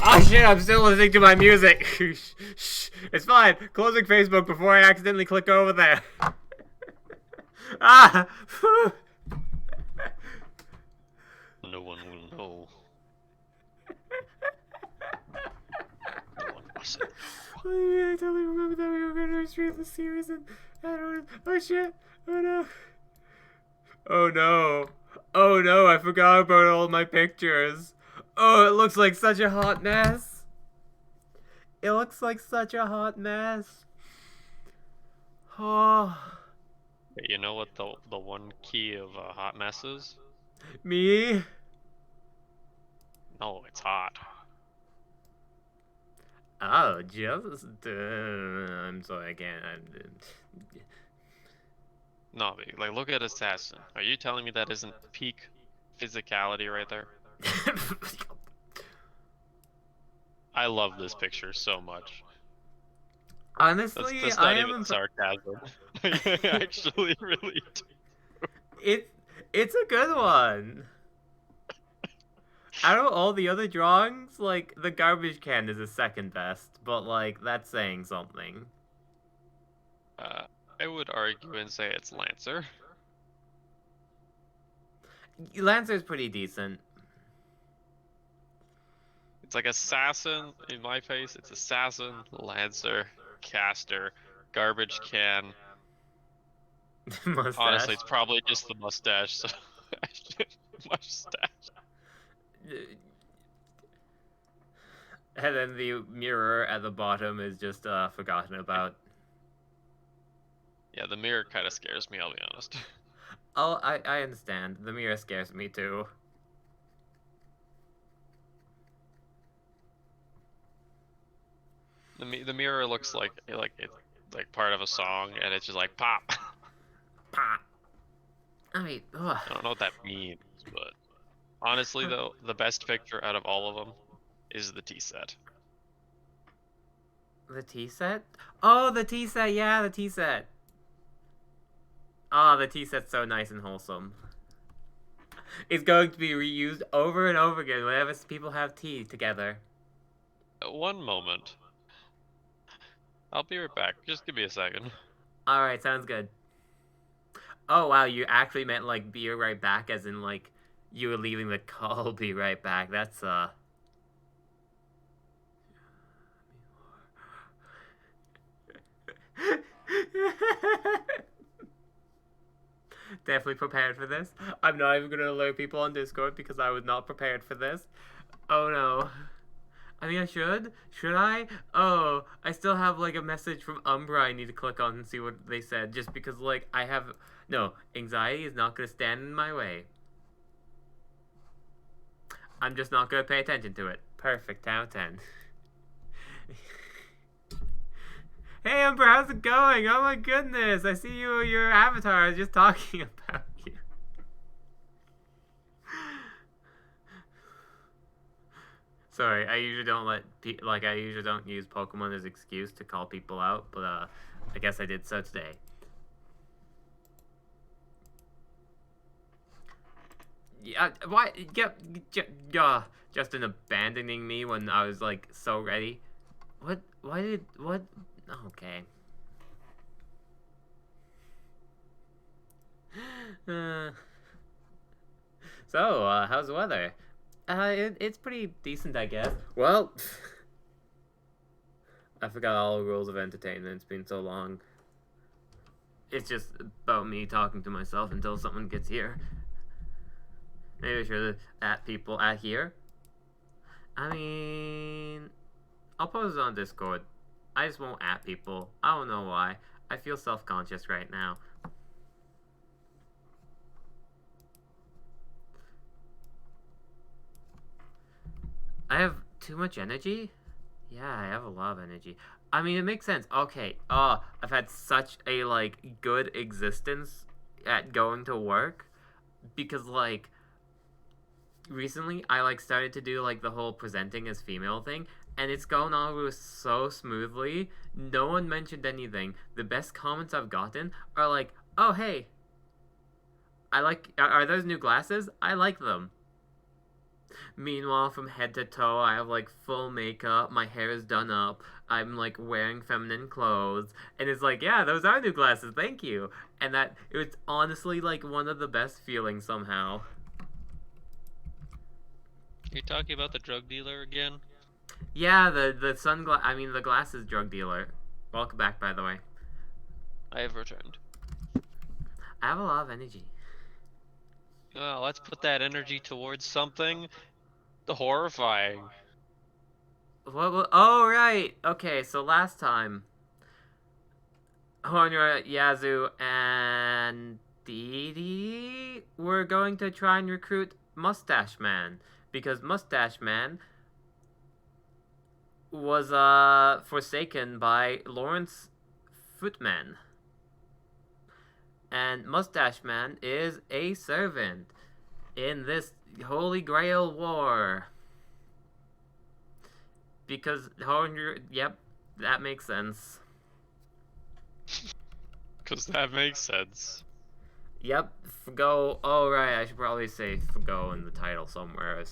Oh shit, I'm still listening to my music. Shh, it's fine. Closing Facebook before I accidentally click over there. Ah! No one will know. No one mustn't know. I totally remember that we were going to stream the series and I don't. Oh shit! Oh no! Oh no! Oh no! I forgot about all my pictures. Oh, it looks like such a hot mess. It looks like such a hot mess. Oh. You know what the one key of a hot mess is? Me? No, it's hot. Oh, just. I'm sorry, I can't. No, like look at Assassin. Are you telling me that isn't peak physicality right there? I love this picture so much. Honestly, That's I not am even sarcasm. I actually really do. It's a good one. Out of all the other drawings, like the garbage can is the second best, but like that's saying something. I would argue and say it's Lancer. Lancer's pretty decent. It's like Assassin in my face. It's Assassin, Lancer, Caster, Garbage Can. Mustache. Honestly, it's probably just the mustache. So mustache. And then the mirror at the bottom is just forgotten about. Yeah, the mirror kind of scares me, I'll be honest. Oh, I understand. The mirror scares me too. The mirror looks like it's like part of a song, and it's just like pop. Pop. I mean, ugh. I don't know what that means, but honestly, though, the best picture out of all of them is the tea set. The tea set? Oh, the tea set. Yeah, the tea set. Oh, the tea set's so nice and wholesome. It's going to be reused over and over again whenever people have tea together. One moment. I'll be right back. Just give me a second. Alright, sounds good. Oh, wow, you actually meant, like, be right back, as in, like, you were leaving the call, be right back. That's, Definitely prepared for this. I'm not even gonna alert people on Discord because I was not prepared for this. Oh no. I mean, I should? Should I? Oh, I still have, like, a message from Umbra I need to click on and see what they said, just because, like, I have... No, anxiety is not gonna stand in my way. I'm just not gonna pay attention to it. Perfect, 10 out of 10. Hey, Umbra, how's it going? Oh my goodness, I see your avatar is just talking about you. Sorry, I usually don't I usually don't use Pokemon as excuse to call people out, but I guess I did so today. Yeah, why? Yeah, Justin abandoning me when I was like so ready. What? Why did what? Okay. So, how's the weather? It's pretty decent, I guess. Well, I forgot all the rules of entertainment. It's been so long. It's just about me talking to myself until someone gets here. Maybe I should at people at here. I mean, I'll post it on Discord. I just won't at people. I don't know why. I feel self-conscious right now. I have too much energy? Yeah, I have a lot of energy. I mean, it makes sense. Okay, I've had such a, like, good existence at going to work. Because, like, recently I, like, started to do, like, the whole presenting as female thing. And it's going on so smoothly. No one mentioned anything. The best comments I've gotten are like, oh, hey. Are those new glasses? I like them. Meanwhile, from head to toe, I have like full makeup, my hair is done up, I'm like wearing feminine clothes, and it's like, yeah, those are new glasses, thank you. And that it was honestly like one of the best feelings somehow. Are you talking about the drug dealer again? Yeah, the sunglass. I mean, the glasses drug dealer. Welcome back, by the way. I have returned. I have a lot of energy. Well, let's put that energy towards something horrifying. What? Oh, right. Okay, so last time, Hoonra, Yazoo, and Dee were going to try and recruit Mustache Man because Mustache Man was forsaken by Lawrence Footman. And Mustache Man is a servant in this Holy Grail War. Because, yep, that makes sense. Because that makes sense. Yep, Fago. Oh, right, I should probably say Fago in the title somewhere.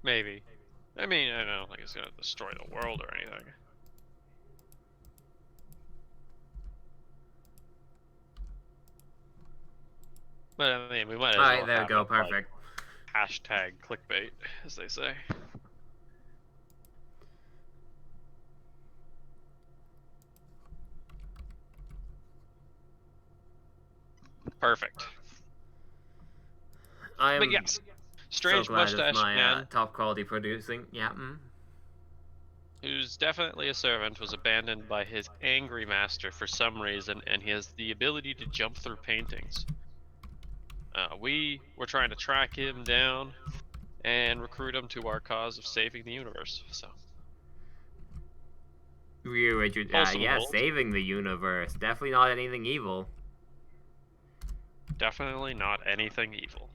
Maybe. I mean, I don't think it's gonna destroy the world or anything. But I mean, we might as Alright, well there we have go, it like perfect. hashtag clickbait, as they say. Perfect. I But am yes, so strange glad with mustache my man, top quality producing. Yeah, who's definitely a servant, was abandoned by his angry master for some reason, and he has the ability to jump through paintings. We were trying to track him down and recruit him to our cause of saving the universe. So, wholesome yeah, goals. saving the universe. Definitely not anything evil. Definitely not anything evil.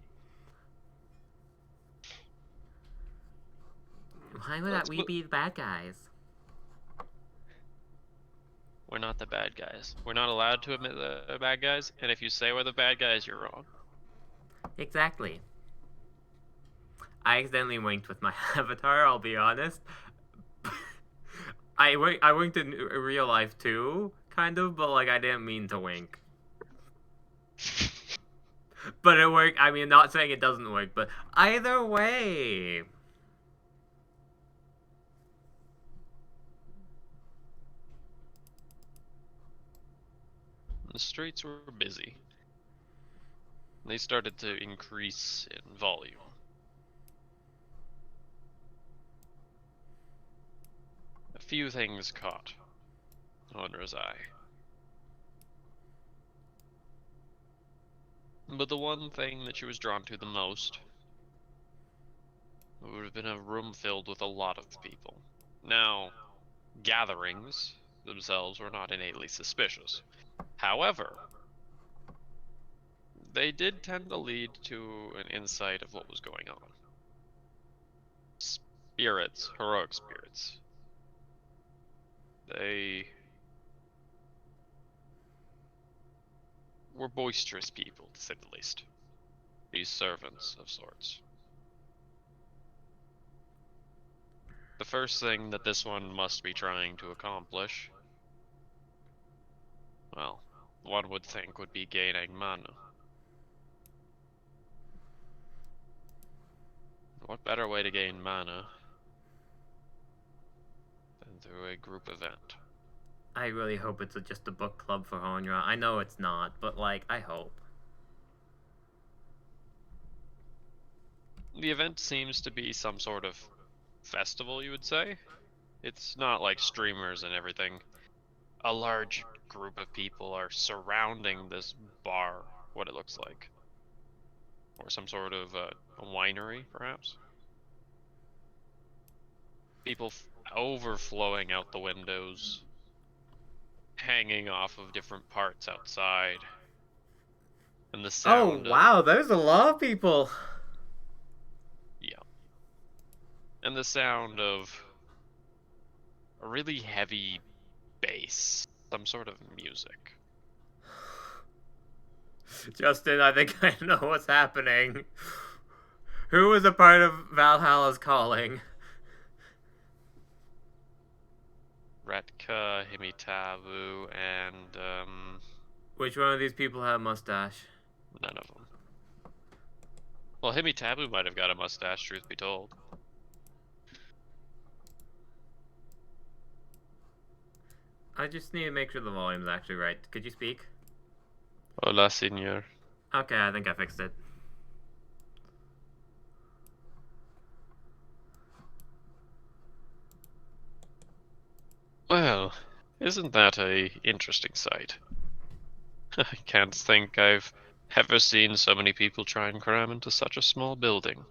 Why would we be the bad guys? We're not the bad guys. We're not allowed to admit the bad guys, and if you say we're the bad guys, you're wrong. Exactly. I accidentally winked with my avatar, I'll be honest. I winked in real life too, kind of, but like I didn't mean to wink. But it worked. I mean, not saying it doesn't work, but either way. The streets were busy. They started to increase in volume. A few things caught Hoonra's eye. But the one thing that she was drawn to the most would have been a room filled with a lot of people. Now, gatherings themselves were not innately suspicious. However, they did tend to lead to an insight of what was going on. Spirits, heroic spirits. They were boisterous people, to say the least. These servants of sorts. The first thing that this one must be trying to accomplish, well, one would think would be gaining mana. What better way to gain mana than through a group event? I really hope it's just a book club for Honra. I know it's not, but like, I hope. The event seems to be some sort of festival, you would say. It's not like streamers and everything. A large group of people are surrounding this bar, what it looks like. Or some sort of a winery, perhaps. People overflowing out the windows, hanging off of different parts outside. And the Oh sound of, wow, there's a lot of people. yeah. and the sound of a really heavy bass, some sort of music. Justin, I think I know what's happening. Who was a part of Valhalla's calling? Retka, Himitabu, and Which one of these people had a mustache? none of them. Well, Himitabu might have got a mustache, truth be told. I just need to make sure the volume's actually right. Could you speak? Hola, senor. Okay, I think I fixed it. Well, isn't that a interesting sight? I can't think I've ever seen so many people try and cram into such a small building.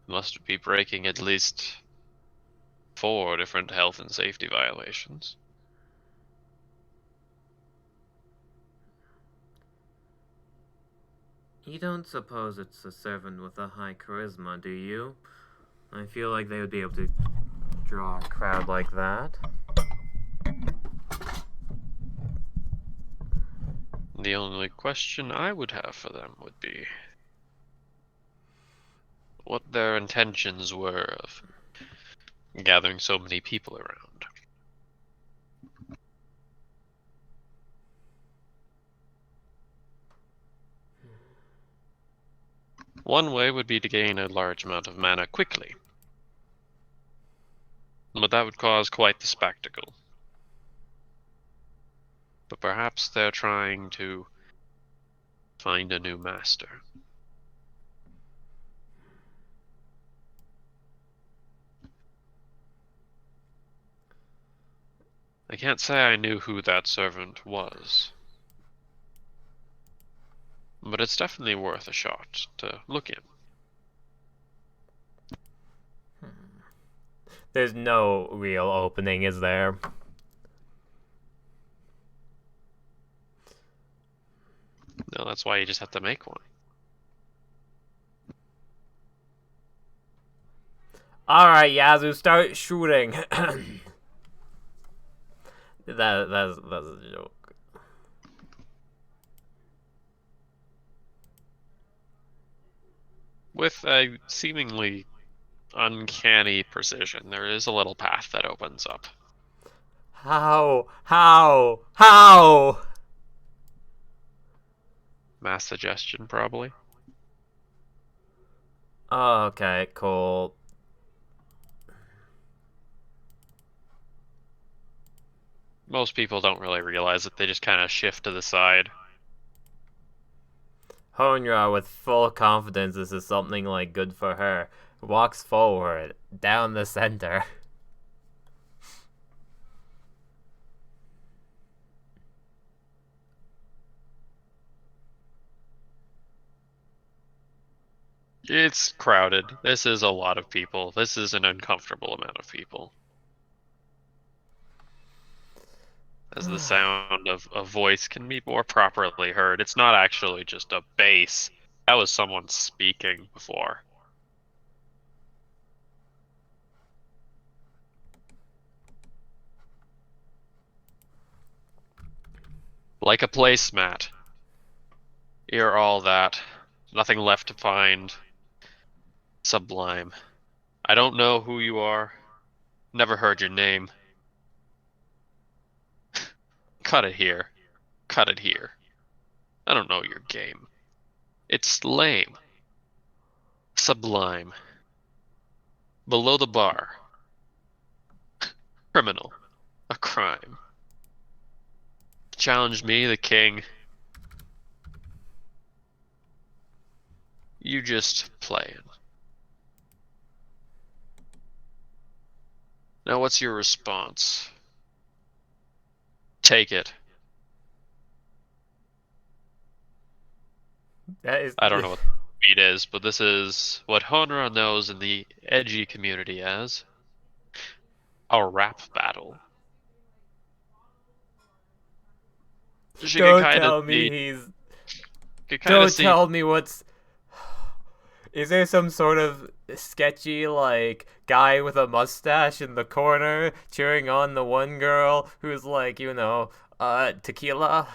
Must be breaking at least 4 different health and safety violations. You don't suppose it's a servant with a high charisma, do you? I feel like they would be able to draw a crowd like that. The only question I would have for them would be what their intentions were of gathering so many people around. One way would be to gain a large amount of mana quickly, but that would cause quite the spectacle. But perhaps they're trying to find a new master. I can't say I knew who that servant was, but it's definitely worth a shot to look in. There's no real opening, is there? No, that's why you just have to make one. Alright, Yazoo, start shooting. That's a joke. With a seemingly uncanny precision, there is a little path that opens up. How? How? Mass suggestion, probably. Oh, okay, cool. Most people don't really realize it, they just kind of shift to the side. Hoonra, with full confidence this is something like good for her, walks forward, down the center. It's crowded. This is a lot of people. This is an uncomfortable amount of people. As the sound of a voice can be more properly heard. It's not actually just a bass. That was someone speaking before. Like a placemat. You're all that. Nothing left to find. Sublime. I don't know who you are. Never heard your name. Cut it here. Cut it here. I don't know your game. It's lame. Sublime. Below the bar. Criminal. A crime. Challenge me, the king. You just playing. Now what's your response? Take it. That is. I don't know what beat is, but this is what hoonra knows in the edgy community as a rap battle. Don't tell me he's. Don't tell me what's. Is there some sort of sketchy, like, guy with a mustache in the corner cheering on the one girl who's like, tequila?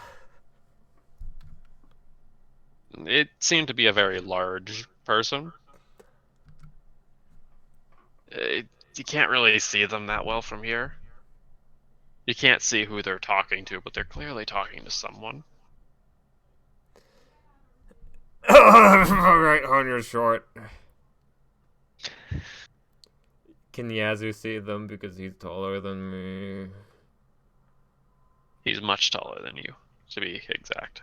It seemed to be a very large person. You can't really see them that well from here. You can't see who they're talking to, but they're clearly talking to someone. Alright, hon, you're short. Can Yazoo see them because he's taller than me? He's much taller than you, to be exact.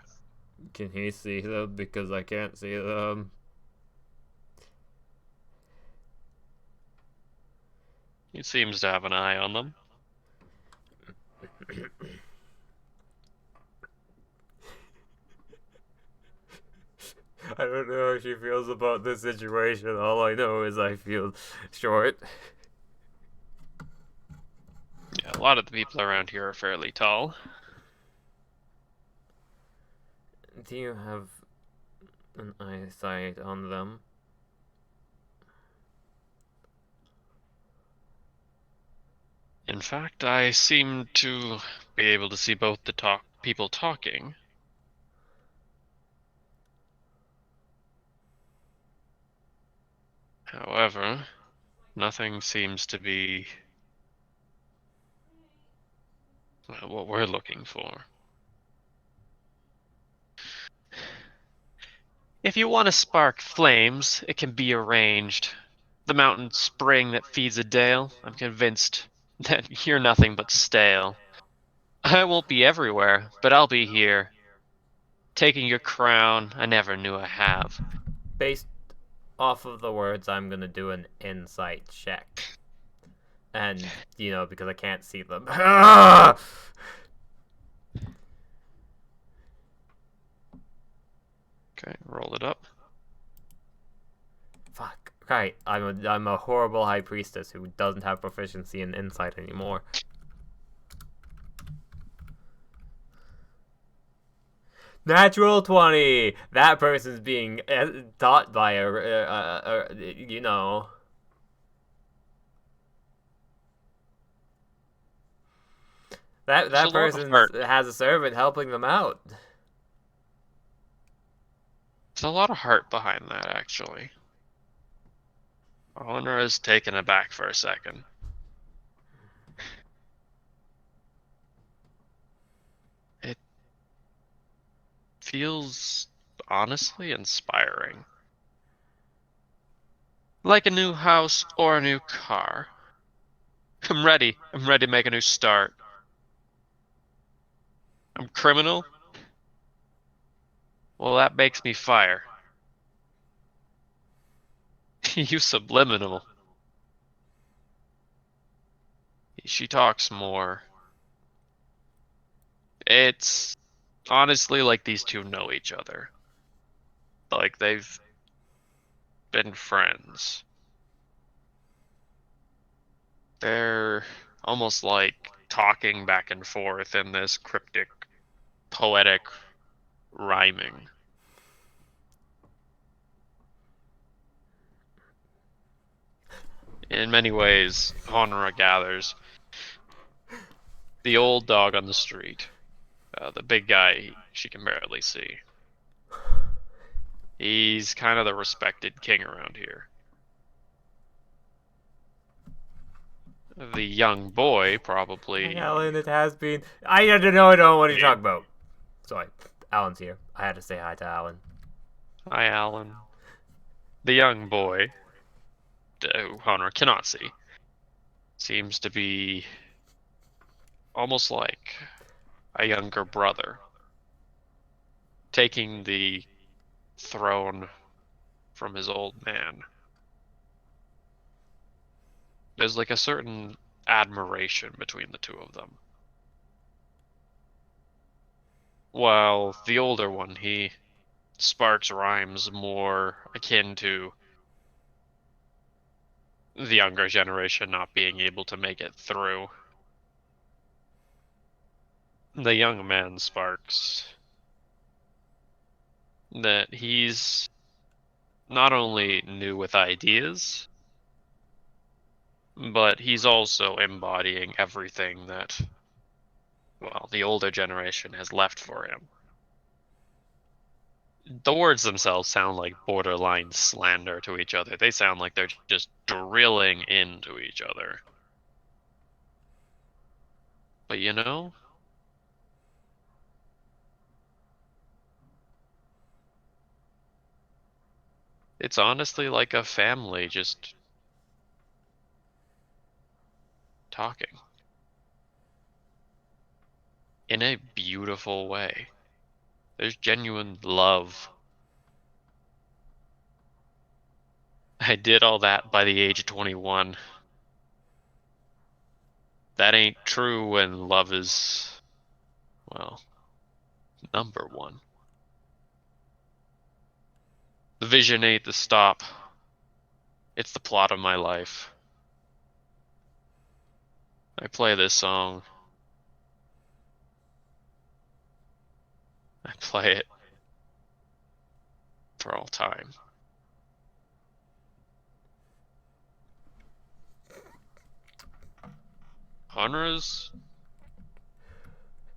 Can he see them because I can't see them? He seems to have an eye on them. I don't know how she feels about this situation. All I know is I feel short. Yeah, a lot of the people around here are fairly tall. Do you have an eyesight on them? In fact, I seem to be able to see both the people talking. However, nothing seems to be what we're looking for. If you want to spark flames, it can be arranged. The mountain spring that feeds a dale, I'm convinced that you're nothing but stale. I won't be everywhere, but I'll be here. Taking your crown, I never knew I have. Based off of the words, I'm gonna do an insight check. And, because I can't see them. Okay, roll it up. Fuck. Right, I'm a horrible high priestess who doesn't have proficiency in insight anymore. Natural 20! That person's being taught by There's a That lot of person heart. has a servant helping them out. There's a lot of heart behind that, actually. Hoonra is taken aback for a second. It feels honestly inspiring. Like a new house or a new car. I'm ready. I'm ready to make a new start. I'm criminal? Well, that makes me fire. You subliminal. She talks more. It's honestly like these two know each other. Like they've been friends. They're almost like talking back and forth in this cryptic, poetic rhyming. In many ways, Honora gathers the old dog on the street, the big guy she can barely see. He's kind of the respected king around here. The young boy probably. Alan, it has been. I don't know. I don't know what you talk about. Sorry, Alan's here. I had to say hi to Alan. Hi, Alan. The young boy, who Honor cannot see, seems to be almost like a younger brother, taking the throne from his old man. There's like a certain admiration between the two of them. While the older one, he sparks rhymes more akin to the younger generation not being able to make it through. The young man sparks that he's not only new with ideas, but he's also embodying everything that, well, the older generation has left for him. The words themselves sound like borderline slander to each other. They sound like they're just drilling into each other. But you know, it's honestly like a family just talking in a beautiful way. There's genuine love. I did all that by the age of 21. That ain't true when love is, well, number one. The vision ain't the stop. It's the plot of my life. I play this song. I play it for all time. Hoonra's,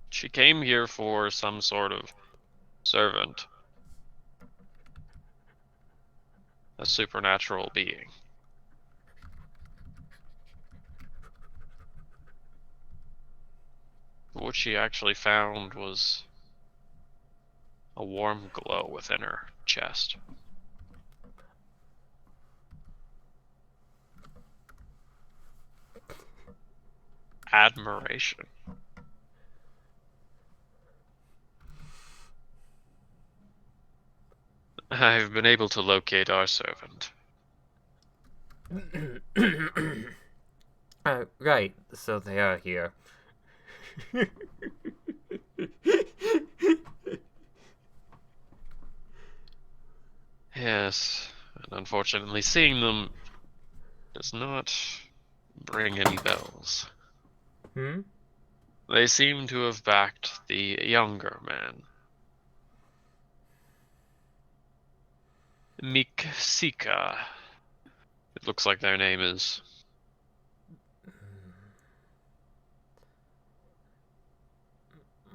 she came here for some sort of servant. A supernatural being. But what she actually found was a warm glow within her chest. Admiration. I've been able to locate our servant. Right, so they are here. Yes, and unfortunately seeing them does not ring any bells. Hmm? They seem to have backed the younger man. Miksika. It looks like their name is.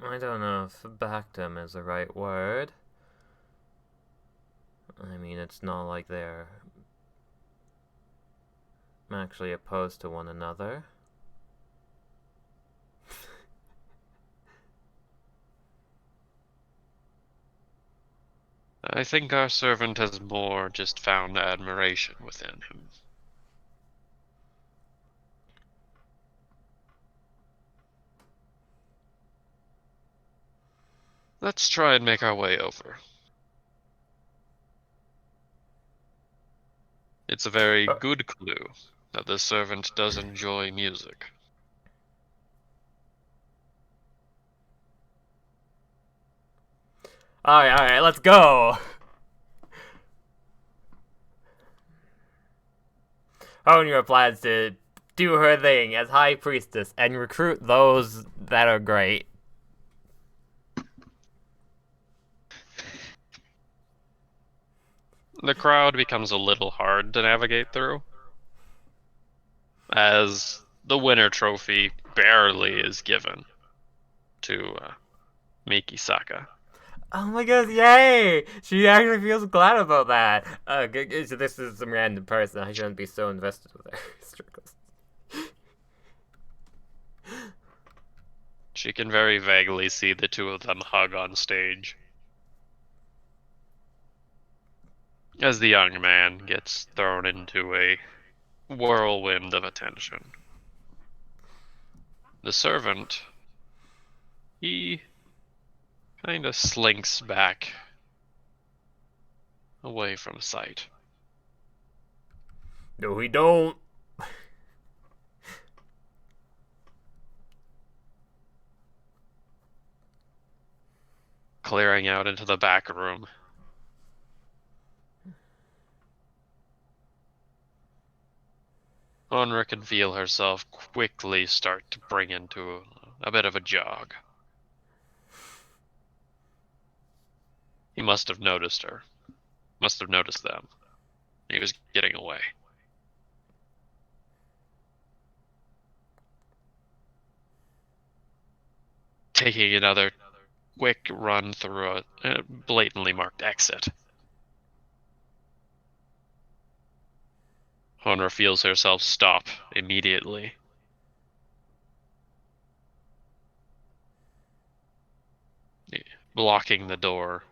I don't know if backed them is the right word. I mean, it's not like they're actually opposed to one another. I think our servant has more just found admiration within him. Let's try and make our way over. It's a very good clue that the servant does enjoy music. Alright, let's go! Hoonra plans to do her thing as High Priestess and recruit those that are great. The crowd becomes a little hard to navigate through, as the winner trophy barely is given to Mikisaka. Oh my god, yay! She actually feels glad about that. So this is some random person. I shouldn't be so invested with her struggles. She can very vaguely see the two of them hug on stage. As the young man gets thrown into a whirlwind of attention. The servant, he kind of slinks back away from sight. No, we don't. Clearing out into the back room. Hoonra can feel herself quickly start to bring into a bit of a jog. He must have noticed her. Must have noticed them. He was getting away. Taking another quick run through a blatantly marked exit. Hoonra feels herself stop immediately. Blocking the door.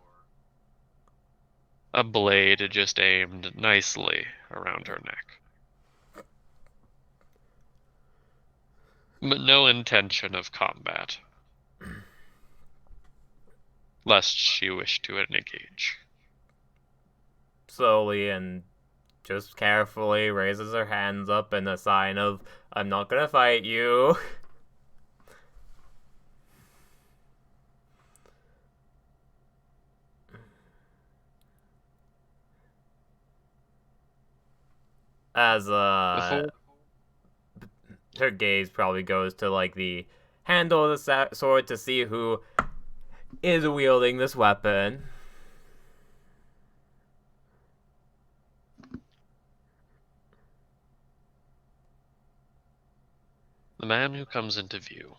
A blade just aimed nicely around her neck. But no intention of combat. Lest she wished to engage. Slowly and just carefully raises her hands up in a sign of, I'm not gonna fight you. As Before her gaze probably goes to like the handle of the sword to see who is wielding this weapon. the man who comes into view.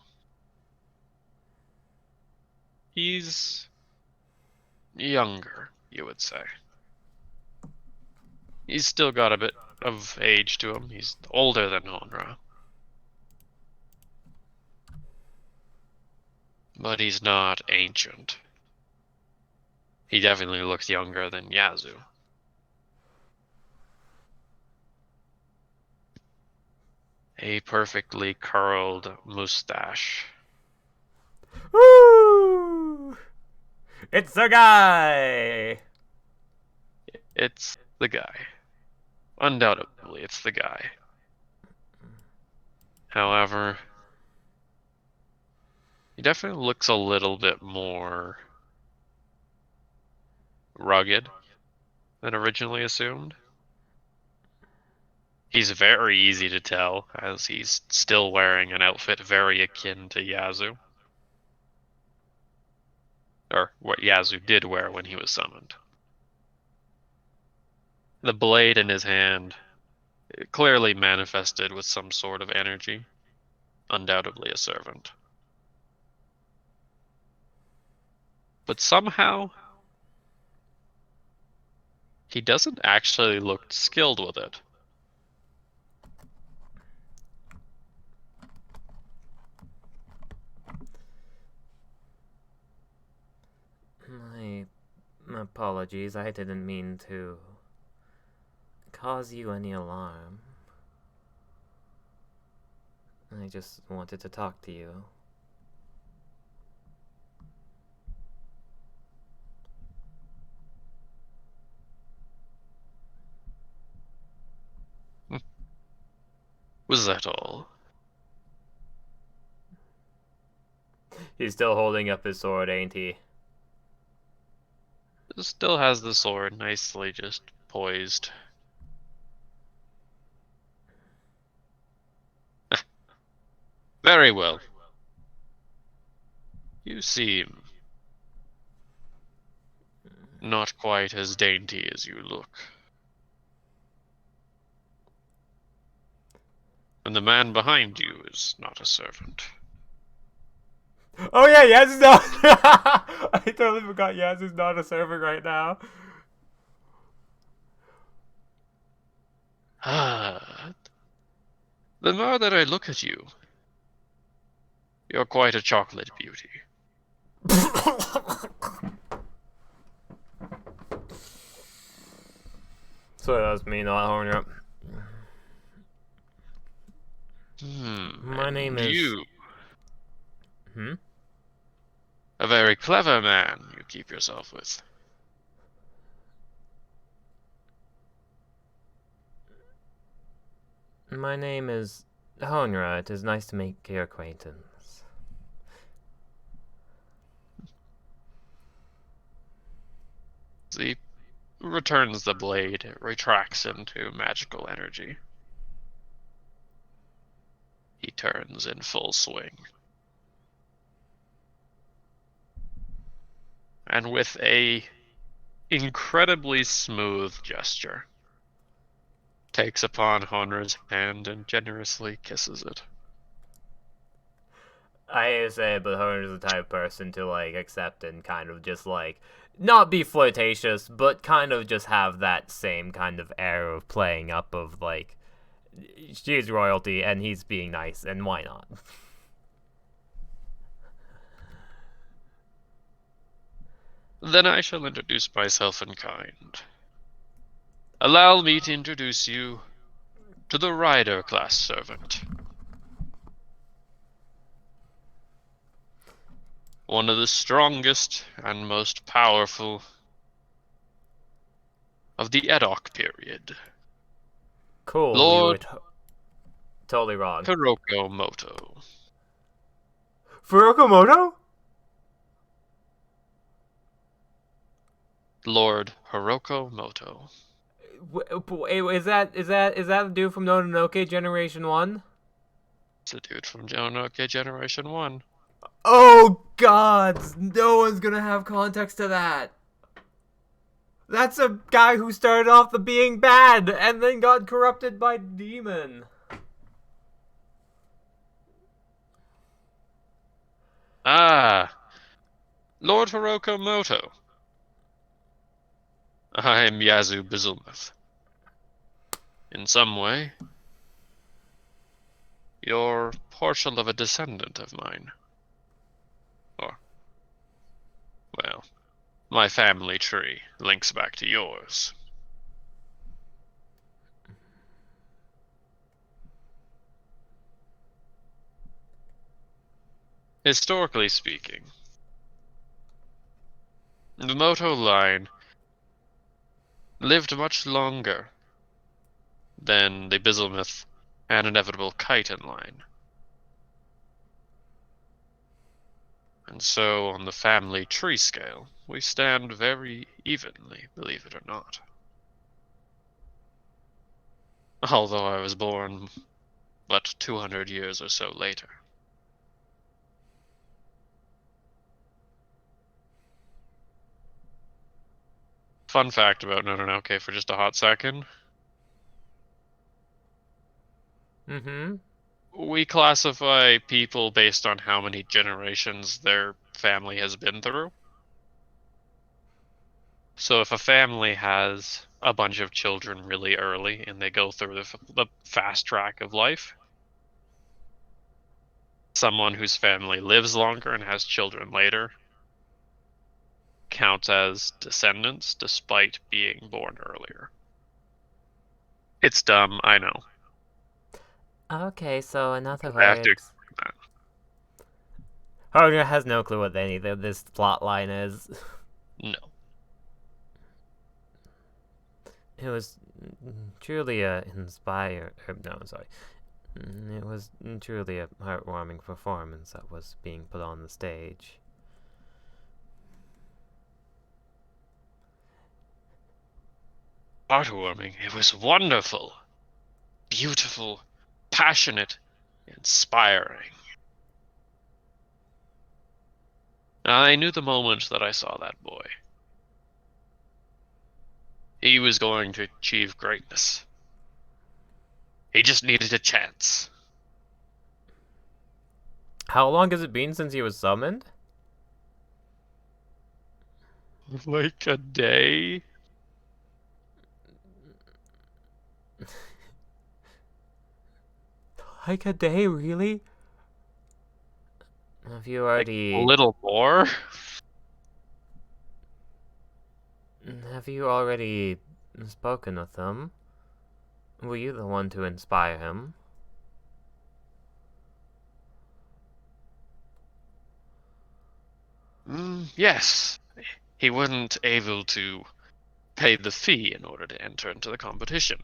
He's younger, you would say. He's still got a bit of age to him. He's older than Hoonra. But he's not ancient. He definitely looks younger than Yazoo. A perfectly curled mustache. Woo! It's the guy! It's the guy. Undoubtedly, it's the guy. However, he definitely looks a little bit more rugged than originally assumed. He's very easy to tell, as he's still wearing an outfit very akin to Yazoo. Or what Yazoo did wear when he was summoned. The blade in his hand clearly manifested with some sort of energy. Undoubtedly a servant. But somehow, he doesn't actually look skilled with it. My apologies, I didn't mean to cause you any alarm. I just wanted to talk to you. Was that all? He's still holding up his sword, ain't he? Still has the sword nicely just poised. Very well. You seem not quite as dainty as you look. And the man behind you is not a servant. Oh yeah, Yazoo's not. I totally forgot Yazoo's not a servant right now. Ah, the more that I look at you, you're quite a chocolate beauty. So that's me, not Hoonra. My name is. You, Hmm? a very clever man you keep yourself with. My name is Hoonra. It is nice to make your acquaintance. He returns the blade, it retracts into magical energy. He turns in full swing. And with a incredibly smooth gesture, takes upon Honra's hand and generously kisses it. I hate to say it, but Honor's the type of person to like accept and kind of just like not be flirtatious, but kind of just have that same kind of air of playing up of like she's royalty and he's being nice, and why not? Then I shall introduce myself in kind. Allow me to introduce you to the rider class servant. One of the strongest and most powerful of the Edoc period. Cool, you were Lord totally wrong. Hiroko Moto. Furukamoto? Lord Hiroko Moto. Is that the dude from Nononoke Generation 1? It's a dude from Jonoke Generation 1. Oh god, no one's gonna have context to that. That's a guy who started off the being bad and then got corrupted by demon. Ah, Lord Hiroko Moto. I am Yazu Bizelmuth. In some way, you're partial of a descendant of mine. Or, well, my family tree links back to yours. Historically speaking, the Moto line lived much longer than the Bizelmuth and inevitable Chitin line. And so, on the family tree scale, we stand very evenly, believe it or not. Although I was born but 200 years or so later. Fun fact about Nononoke for just a hot second. Mm-hmm. We classify people based on how many generations their family has been through. So if a family has a bunch of children really early and they go through the fast track of life, someone whose family lives longer and has children later counts as descendants despite being born earlier. It's dumb, I know. Okay, so in other I have to words, Honer has no clue what any of this plot line is. no. It was truly a inspire. No, sorry. It was truly a heartwarming performance that was being put on the stage. Heartwarming. It was wonderful. Beautiful. Passionate. Inspiring. I knew the moment that I saw that boy. He was going to achieve greatness. He just needed a chance. How long has it been since he was summoned? Like a day? Like a day, really? Have you already... Like a little more? Have you already spoken with him? Were you the one to inspire him? Yes. He wasn't able to pay the fee in order to enter into the competition.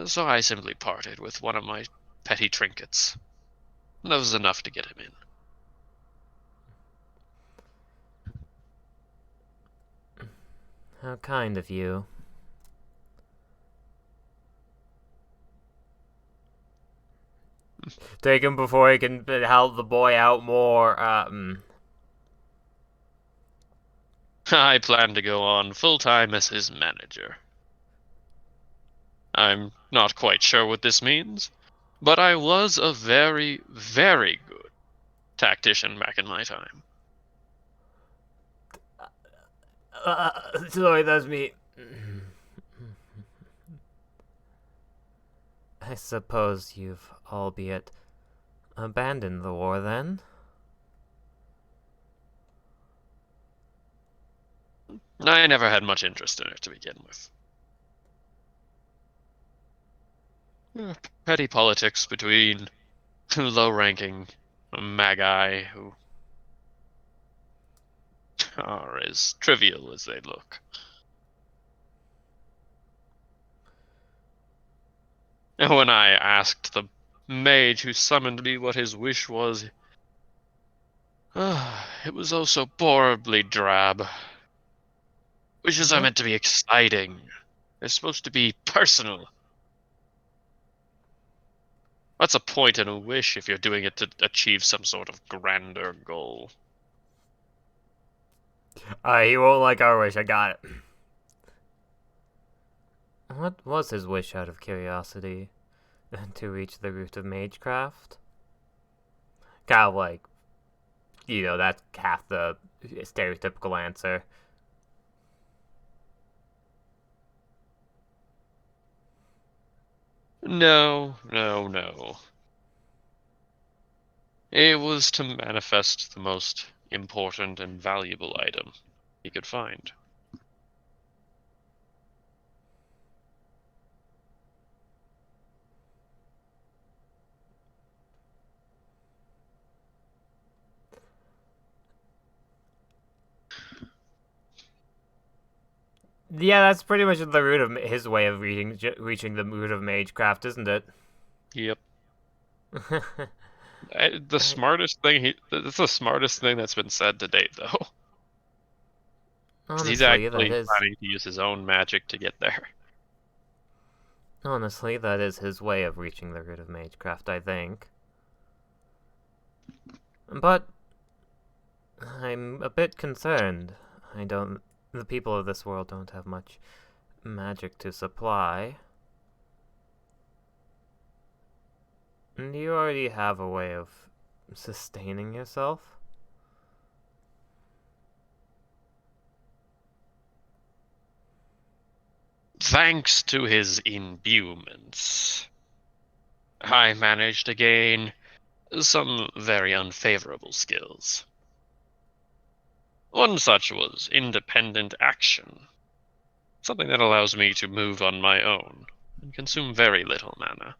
So I simply parted with one of my petty trinkets. That was enough to get him in. How kind of you. Take him before he can help the boy out more. I plan to go on full-time as his manager. I'm not quite sure what this means, but I was a very, very good tactician back in my time. Sorry, that's me. I suppose you've, albeit, abandoned the war then? I never had much interest in it to begin with. Petty politics between low-ranking magi who are as trivial as they look. And when I asked the mage who summoned me what his wish was, it was oh so horribly drab. Wishes are What? meant to be exciting. They're supposed to be personal. What's a point in a wish if you're doing it to achieve some sort of grander goal? He won't like our wish, I got it. What was his wish out of curiosity? To reach the root of magecraft? Kind of like, that's half the stereotypical answer. No, no, no. It was to manifest the most important and valuable item he could find. Yeah, that's pretty much the root of his way of reaching the root of magecraft, isn't it? Yep. The smartest thing that's the smartest thing that's been said to date, though. Because he's Honestly, that actually is. planning to use his own magic to get there. Honestly, that is his way of reaching the root of magecraft, I think. But I'm a bit concerned. The people of this world don't have much magic to supply. And you already have a way of sustaining yourself. Thanks to his imbuements, I managed to gain some very unfavorable skills. One such was independent action, something that allows me to move on my own and consume very little mana.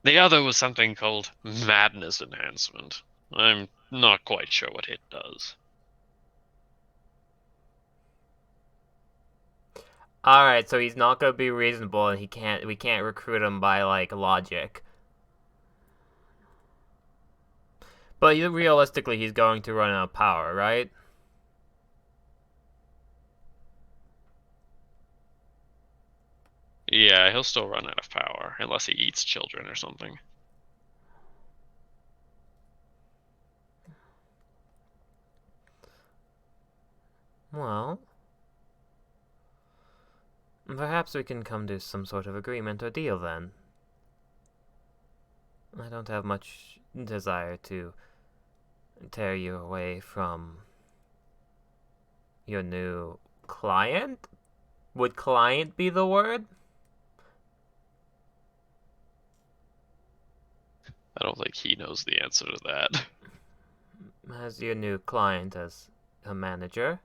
The other was something called madness enhancement. I'm not quite sure what it does. Alright, so he's not gonna be reasonable and we can't recruit him by like logic. But realistically he's going to run out of power, right? Yeah, he'll still run out of power, unless he eats children or something. Well, perhaps we can come to some sort of agreement or deal then. I don't have much desire to tear you away from your new client? Would client be the word? I don't think he knows the answer to that. As your new client as a manager.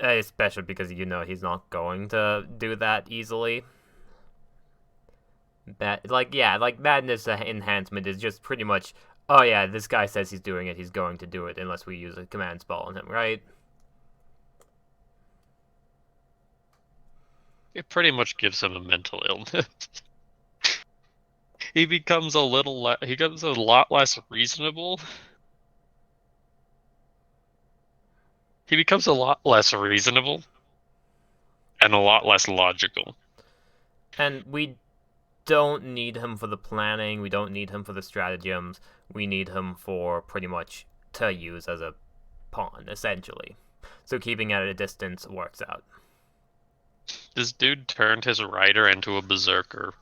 Especially because he's not going to do that easily. Madness enhancement is just pretty much, oh yeah, this guy says he's doing it, he's going to do it unless we use a command spell on him, right? It pretty much gives him a mental illness. He becomes a lot less reasonable. He becomes a lot less reasonable and a lot less logical. And we don't need him for the planning, we don't need him for the stratagems, we need him for pretty much to use as a pawn, essentially. So keeping at a distance works out. This dude turned his rider into a berserker,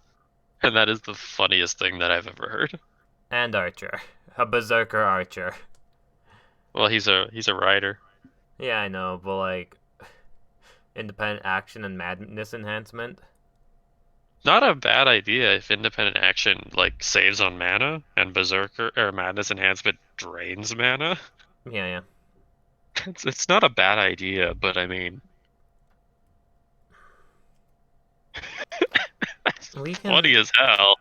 and that is the funniest thing that I've ever heard. And archer. A berserker archer. Well, he's a rider. Yeah, I know, but like independent action and madness enhancement. Not a bad idea if independent action like saves on mana and berserker or madness enhancement drains mana. Yeah. It's not a bad idea, but I mean, it's We can. funny as hell.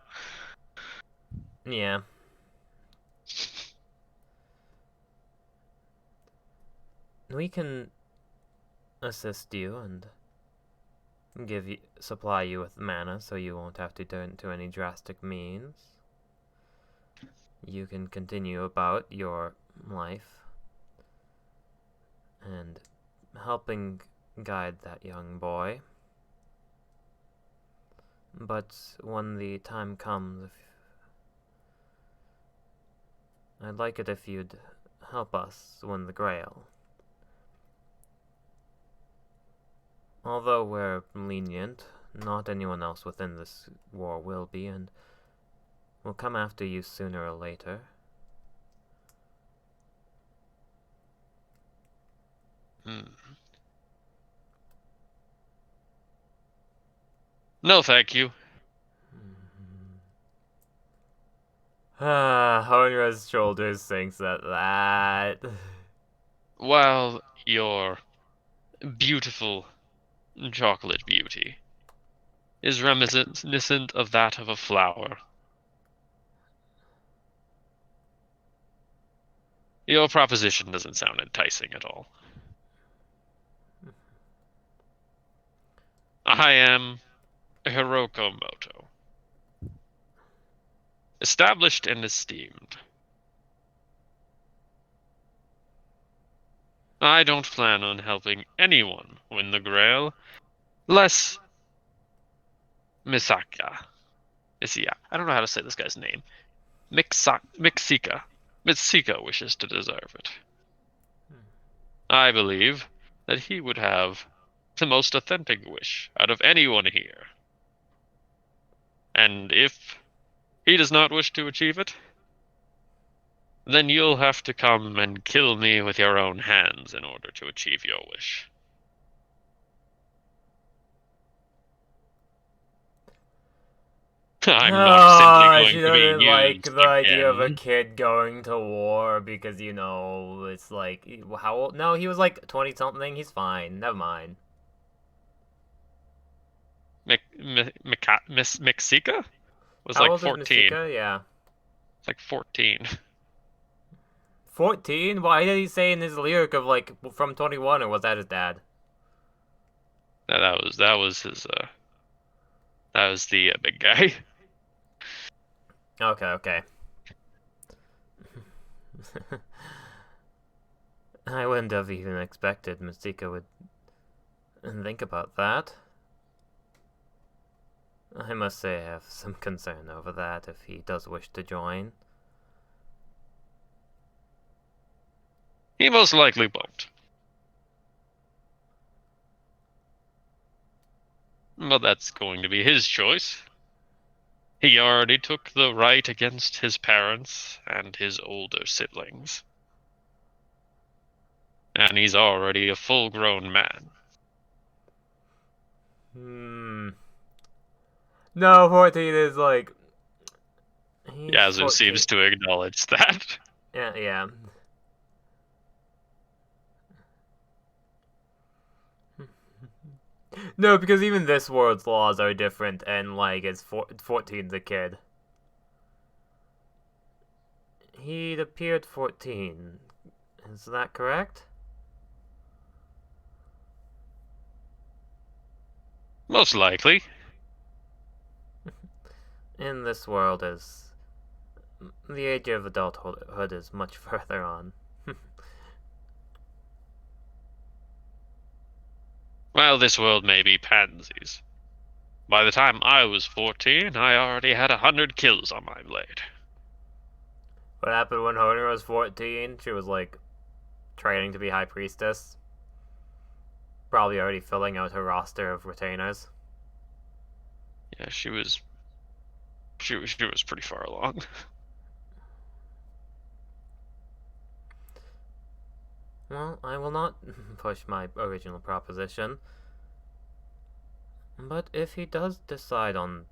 Yeah. We can assist you and supply you with mana so you won't have to turn to any drastic means. You can continue about your life and helping guide that young boy. But when the time comes, I'd like it if you'd help us win the Grail. Although we're lenient, not anyone else within this war will be, and we'll come after you sooner or later. No, thank you. Hoonra's shoulders sinks at that. While your beautiful chocolate beauty is reminiscent of that of a flower, your proposition doesn't sound enticing at all. I am Hiroko Moto, established and esteemed. I don't plan on helping anyone win the Grail, less Misaka. I don't know how to say this guy's name. Mixika wishes to deserve it. I believe that he would have the most authentic wish out of anyone here. And if he does not wish to achieve it, then you'll have to come and kill me with your own hands in order to achieve your wish. I'm not simply She going to doesn't be like used the idea of a again. kid going to war because, it's like, how old? No, he was like 20-something. He's fine. Never mind. Mixika was How like old 14. is Misika? Yeah. It's like 14. 14? Why did he say in his lyric of, like, from 21, or was that his dad? That was his that was the big guy. Okay. I wouldn't have even expected Misika would think about that. I must say I have some concern over that if he does wish to join. He most likely won't. But that's going to be his choice. He already took the right against his parents and his older siblings. And he's already a full-grown man. No, 14 is like... Yazu seems to acknowledge that. Yeah. No, because even this world's laws are different, and, like, 14's a kid. He'd appeared 14. Is that correct? Most likely. In this world, the age of adulthood is much further on. Well, this world may be pansies. By the time I was 14, I already had 100 kills on my blade. What happened when Hoonra was 14? She was like training to be High Priestess. Probably already filling out her roster of retainers. Yeah, she was pretty far along. Well, I will not push my original proposition. But if he does decide on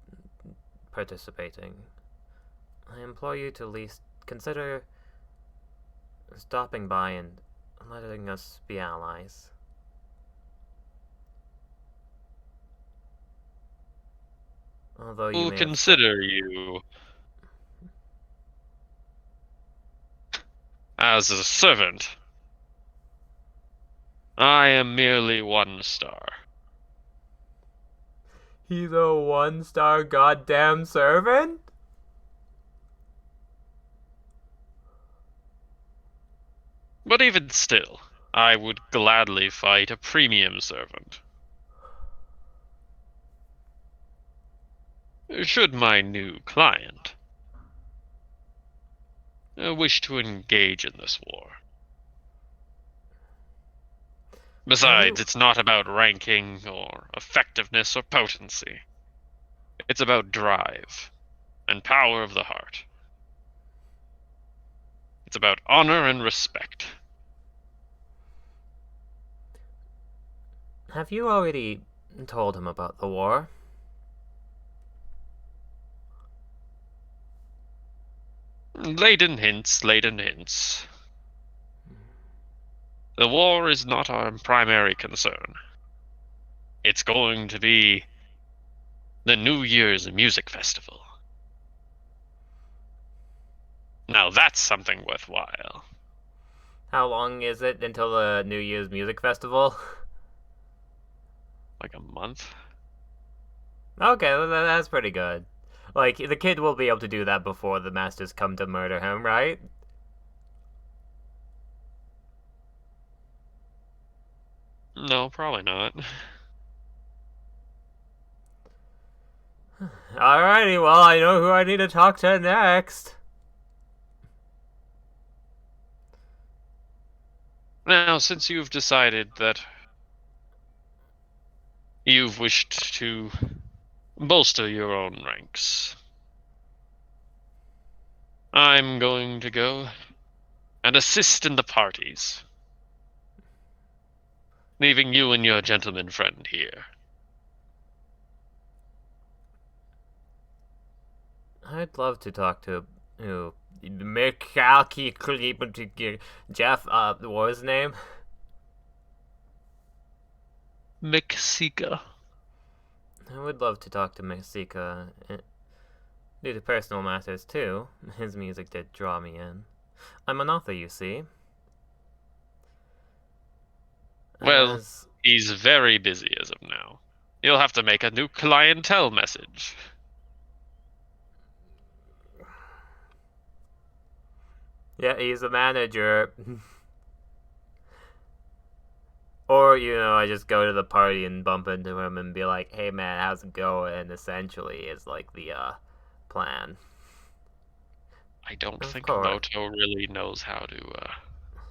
participating, I implore you to at least consider stopping by and letting us be allies. Although you We'll may have consider you as a servant. I am merely 1-star. He's a 1-star goddamn servant? But even still, I would gladly fight a premium servant. Should my new client wish to engage in this war. Besides, it's not about ranking or effectiveness or potency. It's about drive and power of the heart. It's about honor and respect. Have you already told him about the war? Laden hints. The war is not our primary concern. It's going to be the New Year's Music Festival. Now that's something worthwhile. How long is it until the New Year's Music Festival? Like a month? Okay, that's pretty good. Like, the kid will be able to do that before the masters come to murder him, right? No, probably not. Alrighty, well, I know who I need to talk to next. Now, since you've decided that you've wished to bolster your own ranks, I'm going to go and assist in the parties, leaving you and your gentleman friend here. I'd love to talk to Jeff, what was his name? Mexica. I would love to talk to Mexica. Due to personal matters, too. His music did draw me in. I'm an author, you see. Well, he's very busy as of now. You'll have to make a new clientele message. Yeah, he's a manager. Or, I just go to the party and bump into him and be like, hey man, how's it going? And essentially is like the plan. I don't Of think course. Moto really knows how to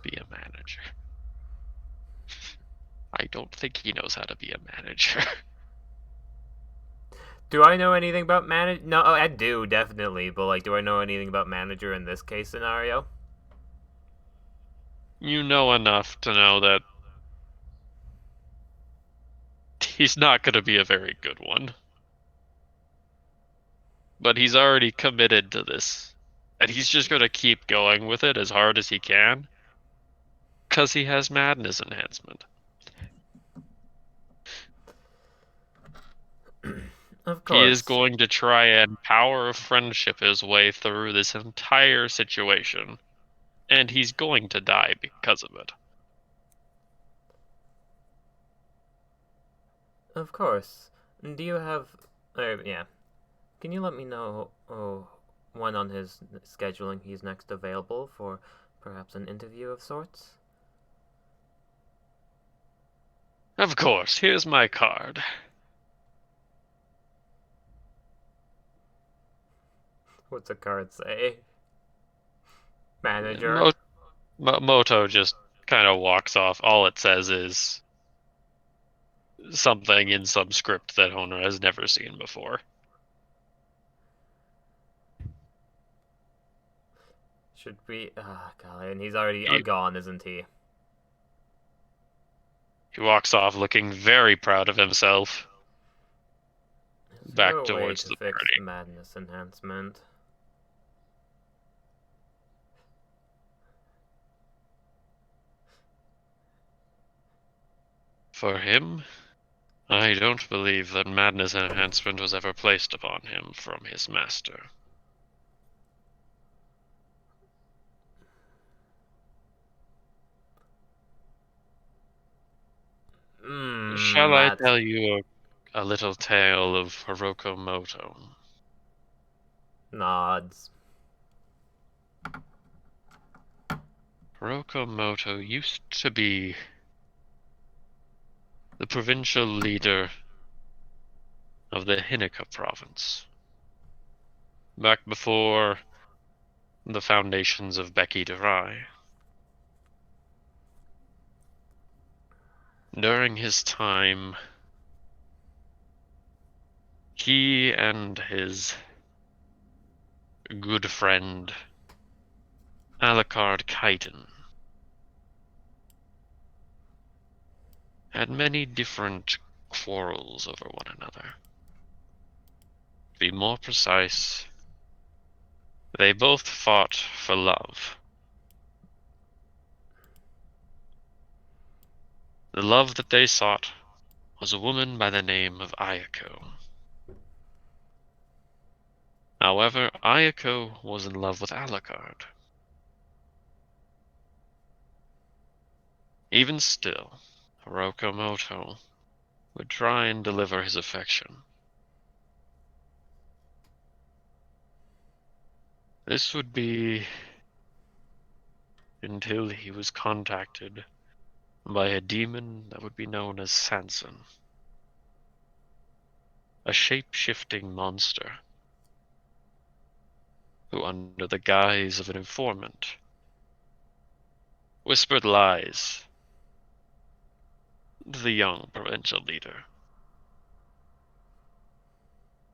be a manager. I don't think he knows how to be a manager. Do I know anything about manager? No, I do, definitely. But, like, do I know anything about manager in this case scenario? You know enough to know that he's not going to be a very good one. But he's already committed to this. And he's just going to keep going with it as hard as he can. Because he has madness enhancement. Of course. He is going to try and power of friendship his way through this entire situation. And he's going to die because of it. Of course. Do you have... yeah. Can you let me know when on his scheduling he's next available for perhaps an interview of sorts? Of course. Here's my card. What's the card say? Manager? Moto just kind of walks off. All it says is something in some script that Hoonra has never seen before. Should we? Golly, and he's already He, gone, isn't he? he walks off looking very proud of himself. Is there Back a way towards to the fix party. the madness enhancement? For him, I don't believe that madness enhancement was ever placed upon him from his master. Shall I That's tell you a little tale of Hiroko Moto? nods. Hiroko Moto used to be the provincial leader of the Hinika province. Back before the foundations of Beki Darai. During his time, he and his good friend Alucard Kaiten had many different quarrels over one another. To be more precise, they both fought for love. The love that they sought was a woman by the name of Ayako. However, Ayako was in love with Alucard. Even still, Hiroko Moto would try and deliver his affection. This would be until he was contacted by a demon that would be known as Sanson, a shape-shifting monster who, under the guise of an informant, whispered lies to the young provincial leader.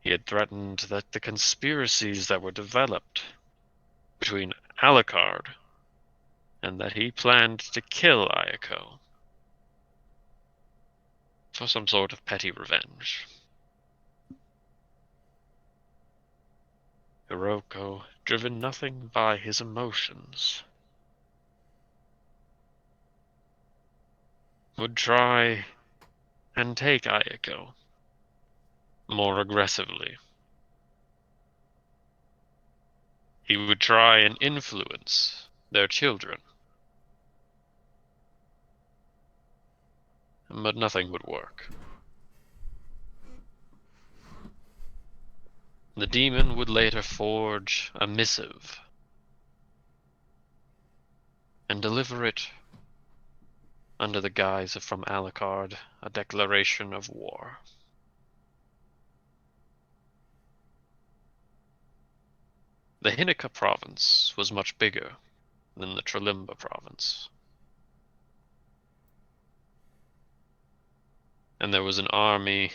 He had threatened that the conspiracies that were developed between Alucard and that he planned to kill Ayako for some sort of petty revenge. Hiroko, driven nothing by his emotions, would try and take Ayako more aggressively. He would try and influence their children, but nothing would work. The demon would later forge a missive and deliver it under the guise of from Alucard, a declaration of war. The Hinika province was much bigger than the Tralimba province, and there was an army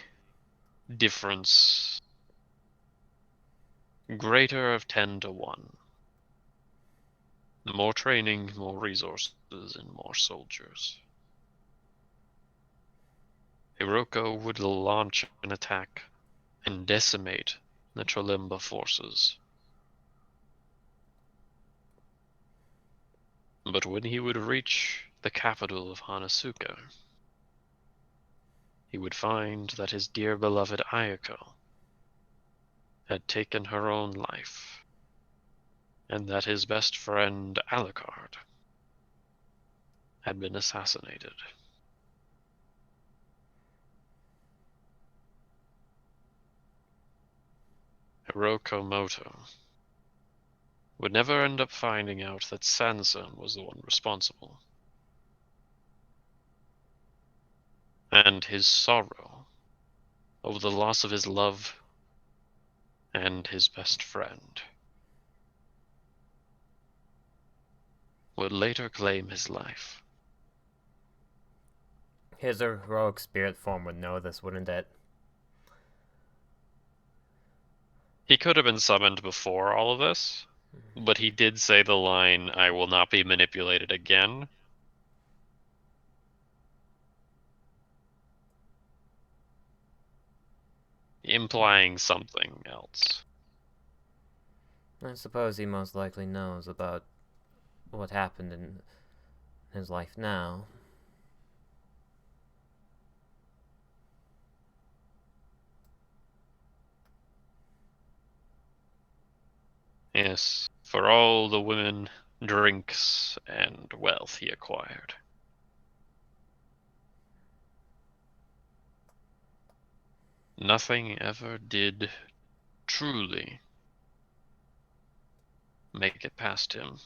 difference greater of 10 to 1. More training, more resources, and more soldiers. Hiroko would launch an attack and decimate the Tralimba forces. But when he would reach the capital of Hanasuka, he would find that his dear beloved Ayako had taken her own life, and that his best friend Alucard had been assassinated. Hiroko Moto would never end up finding out that Sanson was the one responsible. And his sorrow over the loss of his love and his best friend would later claim his life. His heroic spirit form would know this, wouldn't it? He could have been summoned before all of this, but he did say the line, "I will not be manipulated again." Implying something else. I suppose he most likely knows about what happened in his life now. Yes, for all the women, drinks, and wealth he acquired. Nothing ever did truly make it past him.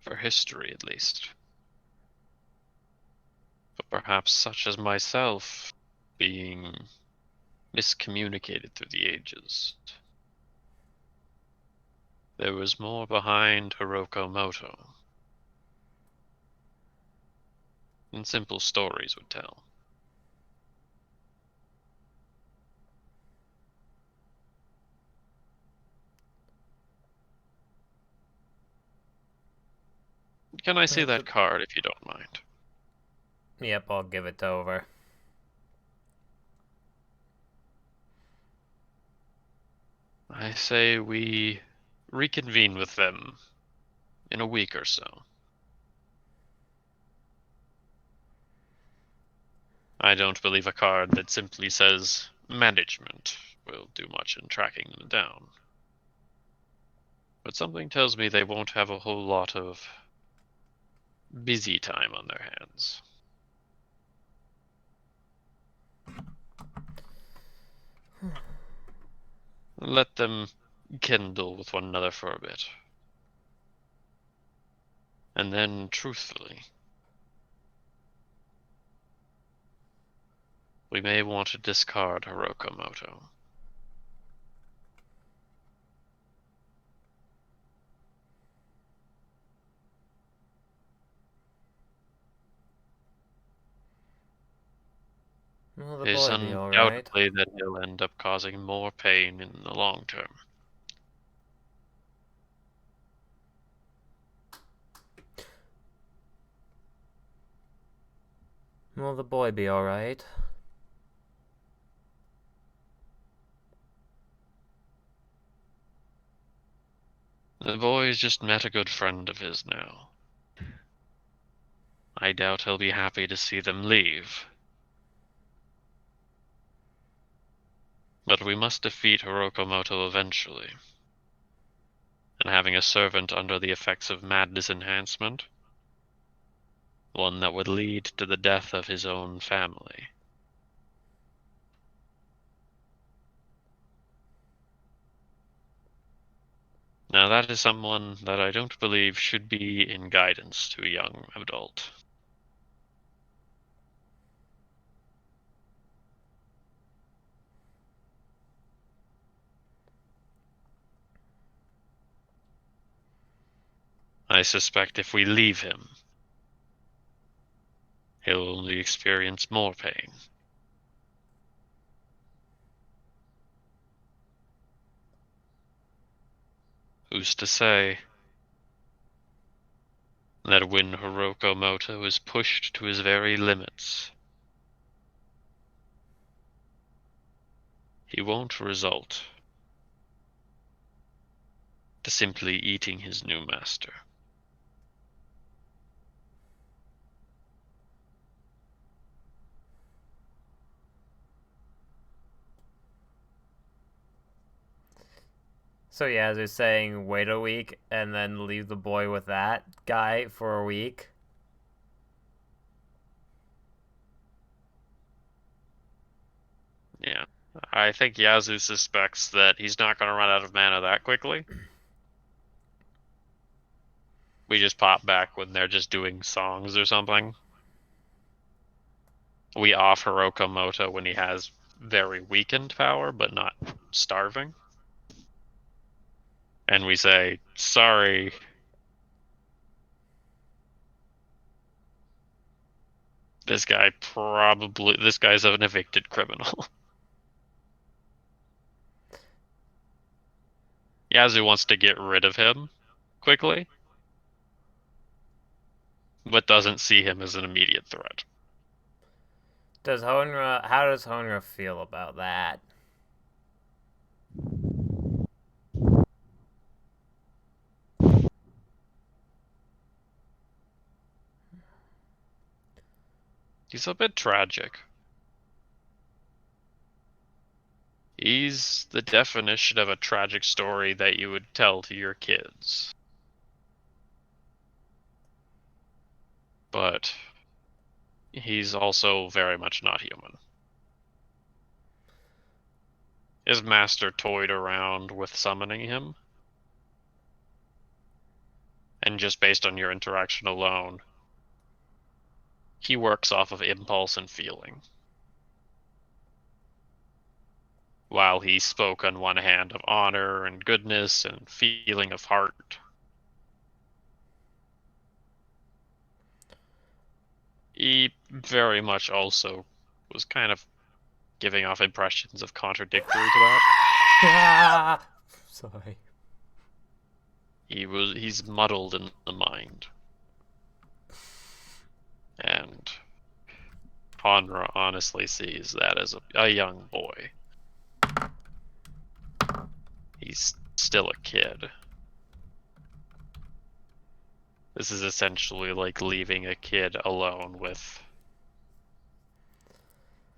For history, at least. But perhaps such as myself, being miscommunicated through the ages. There was more behind Hiroko Moto than simple stories would tell. Can I see that card if you don't mind? Yep, I'll give it over. I say we reconvene with them in a week or so. I don't believe a card that simply says management will do much in tracking them down. But something tells me they won't have a whole lot of busy time on their hands. Let them kindle with one another for a bit. And then, truthfully, we may want to discard Hiroko Moto. Well, the It is boy be alright. undoubtedly that he'll end up causing more pain in the long term. Will the boy be alright? The boy's just met a good friend of his now. I doubt he'll be happy to see them leave. But we must defeat Hiroko Moto eventually. And having a servant under the effects of madness enhancement, one that would lead to the death of his own family. Now that is someone that I don't believe should be in guidance to a young adult. I suspect if we leave him, he'll only experience more pain. Who's to say that when Hiroko Moto is pushed to his very limits, he won't result to simply eating his new master. So yeah, they're saying wait a week and then leave the boy with that guy for a week. Yeah. I think Yazu suspects that he's not going to run out of mana that quickly. We just pop back when they're just doing songs or something. We off Hiroko Moto when he has very weakened power, but not starving. And we say, sorry. This guy's an evicted criminal. Yazoo wants to get rid of him quickly, but doesn't see him as an immediate threat. How does Hoonra feel about that? He's a bit tragic. He's the definition of a tragic story that you would tell to your kids. But he's also very much not human. His master toyed around with summoning him, and just based on your interaction alone, he works off of impulse and feeling. While he spoke on one hand of honor and goodness and feeling of heart, he very much also was kind of giving off impressions of contradictory to that. Sorry. He's muddled in the mind. And Hoonra honestly sees that as a young boy. He's still a kid. This is essentially like leaving a kid alone with,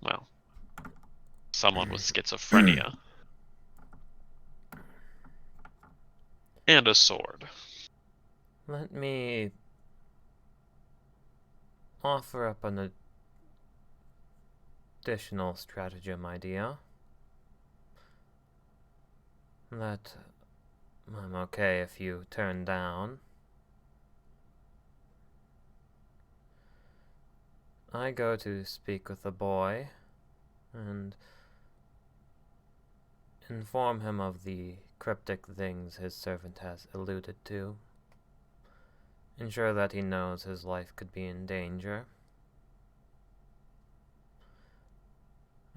well, someone with schizophrenia. And a sword. Let me offer up an additional stratagem idea. That I'm okay if you turn down. I go to speak with the boy and inform him of the cryptic things his servant has alluded to. Ensure that he knows his life could be in danger.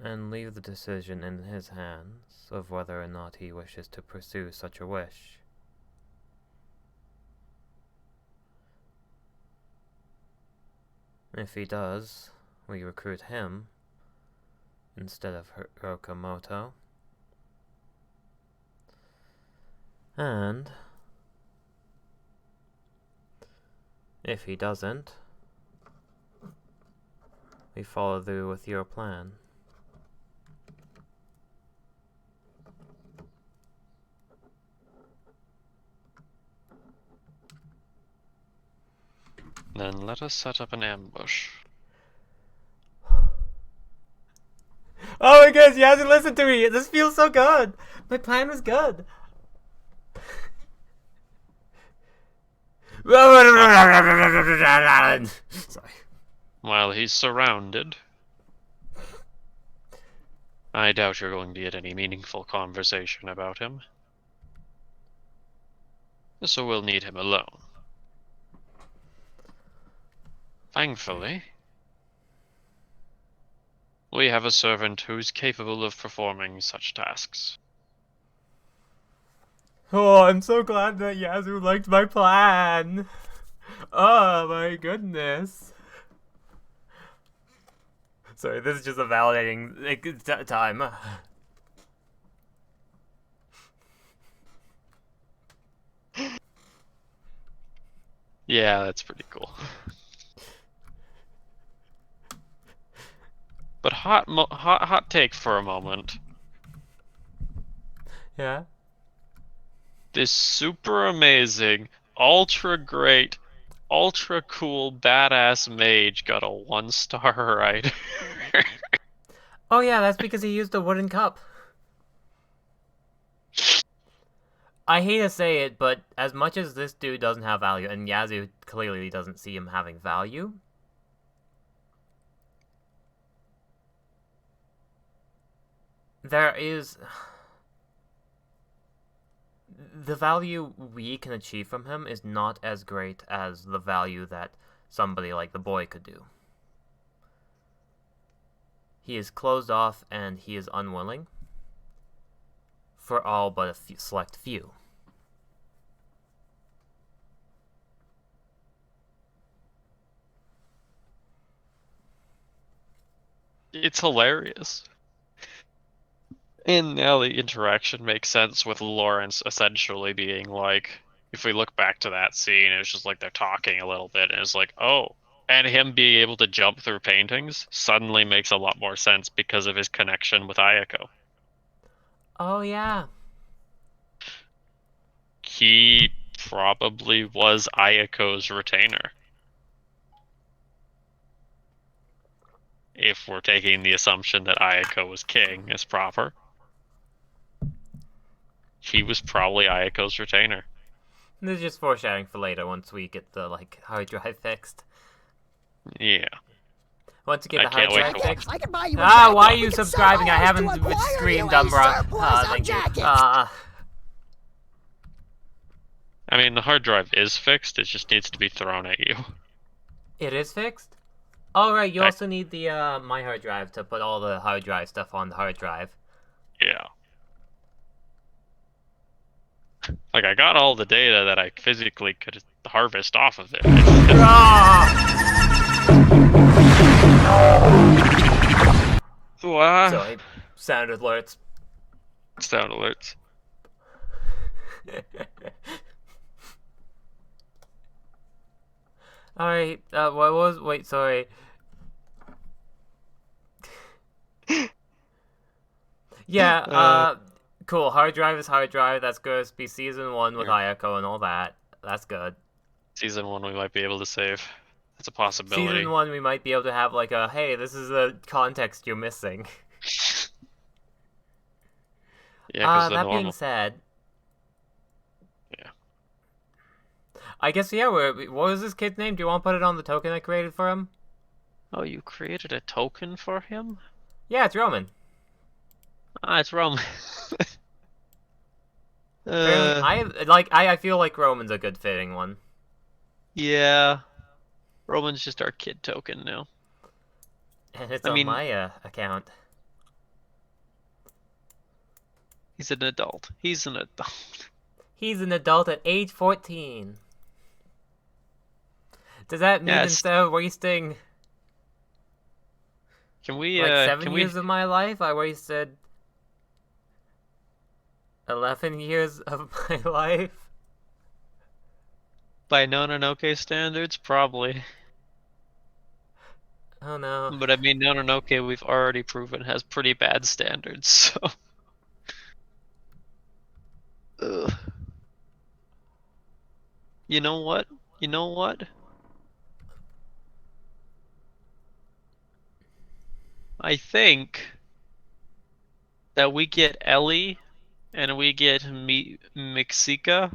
And leave the decision in his hands of whether or not he wishes to pursue such a wish. If he does, we recruit him instead of Okamoto. And if he doesn't, we follow through with your plan. Then let us set up an ambush. Oh my gosh, you have to listen to me! This feels so good! My plan was good! Sorry. While he's surrounded, I doubt you're going to get any meaningful conversation about him. So we'll need him alone. Thankfully, we have a servant who's capable of performing such tasks. Oh, I'm so glad that Yazoo liked my plan. Oh my goodness. Sorry, this is just a validating time. Yeah, that's pretty cool. But hot take for a moment. Yeah? This super amazing, ultra great, ultra cool, badass mage got a 1-star right. Oh yeah, that's because he used a wooden cup. I hate to say it, but as much as this dude doesn't have value, and Yazoo clearly doesn't see him having value, there is... the value we can achieve from him is not as great as the value that somebody like the boy could do. He is closed off and he is unwilling. For all but a select few. It's hilarious. And now the interaction makes sense with Lawrence essentially being like, if we look back to that scene, it's just like they're talking a little bit, and it's like, oh, and him being able to jump through paintings suddenly makes a lot more sense because of his connection with Ayako. Oh, yeah. He probably was Ayako's retainer. If we're taking the assumption that Ayako was king as proper. He was probably Ayako's retainer. This is just foreshadowing for later once we get the hard drive fixed. Yeah. Once you get the hard drive fixed. I can buy you a why are you subscribing? I haven't streamed, Umbra. Thank you. I mean, the hard drive is fixed. It just needs to be thrown at you. It is fixed? Oh, right. You also need the my hard drive to put all the hard drive stuff on the hard drive. Yeah. Like, I got all the data that I physically could harvest off of it. What? Sorry. Sound alerts. Sound alerts. Alright, what was... Wait, sorry. Yeah, cool. Hard drive is hard drive. That's good. It's be season 1 with Ayako and all that. That's good. Season 1 we might be able to save. That's a possibility. Season 1 we might be able to have like a, hey, this is the context you're missing. Yeah, that being said... Yeah. I guess, yeah, what was this kid's name? Do you want to put it on the token I created for him? Oh, you created a token for him? Yeah, it's Roman. Ah, it's Roman. I feel like Roman's a good fitting one. Yeah. Roman's just our kid token now. And it's on my account. He's an adult. He's an adult. He's an adult at age 14. Does that mean instead of wasting can we 7 years of my life, I wasted 11 years of my life? By Nononoke standards, probably. Oh no. But I mean, Nononoke we've already proven has pretty bad standards, so... Ugh. You know what? You know what? I think that we get Ellie and we get Mixika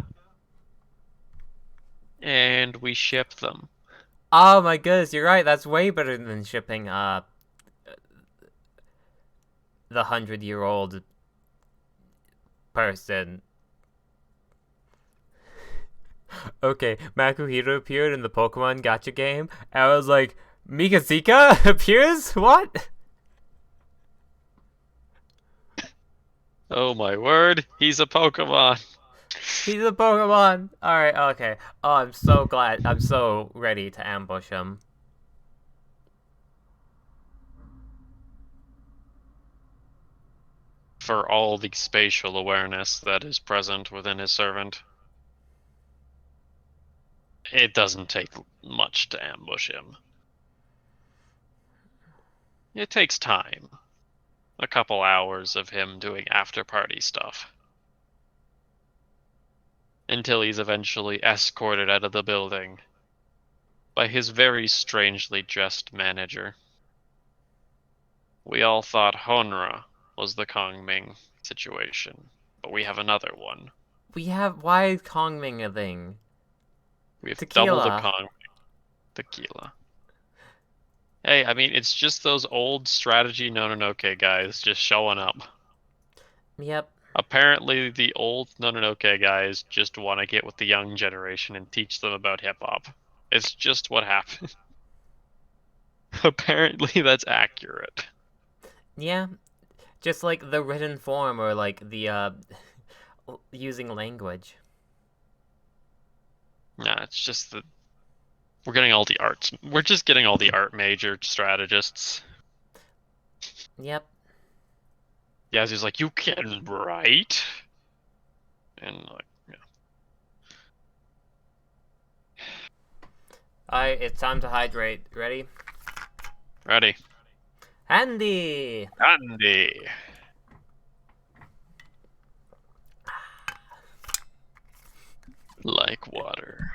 and we ship them. Oh my goodness, you're right. That's way better than shipping the 100-year-old person. Okay, Makuhito appeared in the Pokemon Gacha game, and I was like, Mikazika appears? What? Oh my word, he's a Pokemon. He's a Pokemon. Alright, okay. Oh, I'm so glad. I'm so ready to ambush him. For all the spatial awareness that is present within his servant. It doesn't take much to ambush him. It takes time. A couple hours of him doing after-party stuff. Until he's eventually escorted out of the building by his very strangely dressed manager. We all thought Hoonra was the Kongming situation, but we have another one. Why is Kongming a thing? We have Tequila. double the Kongming. Tequila. Hey, I mean, it's just those old strategy Nononoke guys just showing up. Yep. Apparently, the old Nononoke guys just want to get with the young generation and teach them about hip-hop. It's just what happened. Apparently, that's accurate. Yeah, just like the written form or like the using language. Nah, it's just that we're getting all the arts. We're just getting all the art major strategists. Yep. Yazzy's like, you can write, and like, yeah. Alright, it's time to hydrate. Ready? Ready, Handy! Andy. Like water.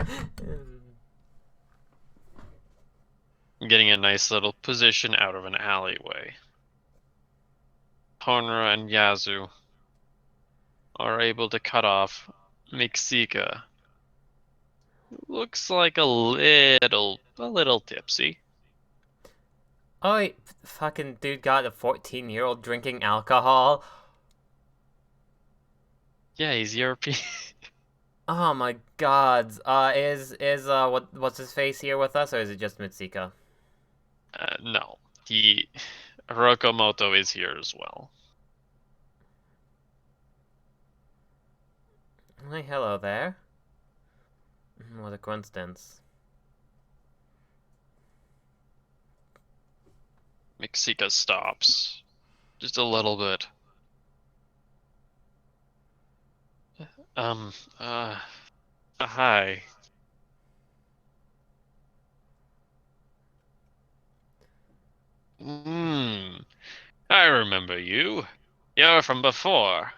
Getting a nice little position out of an alleyway. Hoonra and Yazoo are able to cut off Mixika. Looks like a little tipsy. Oh, wait, fucking dude got a 14-year-old drinking alcohol. Yeah, he's European. Oh my god. What's his face here with us, or is it just Mitsuka? No, Hirokomoto is here as well. Hey, hello there. What a coincidence. Mixika stops. Just a little bit. Um, uh, hi. I remember you. You're from before.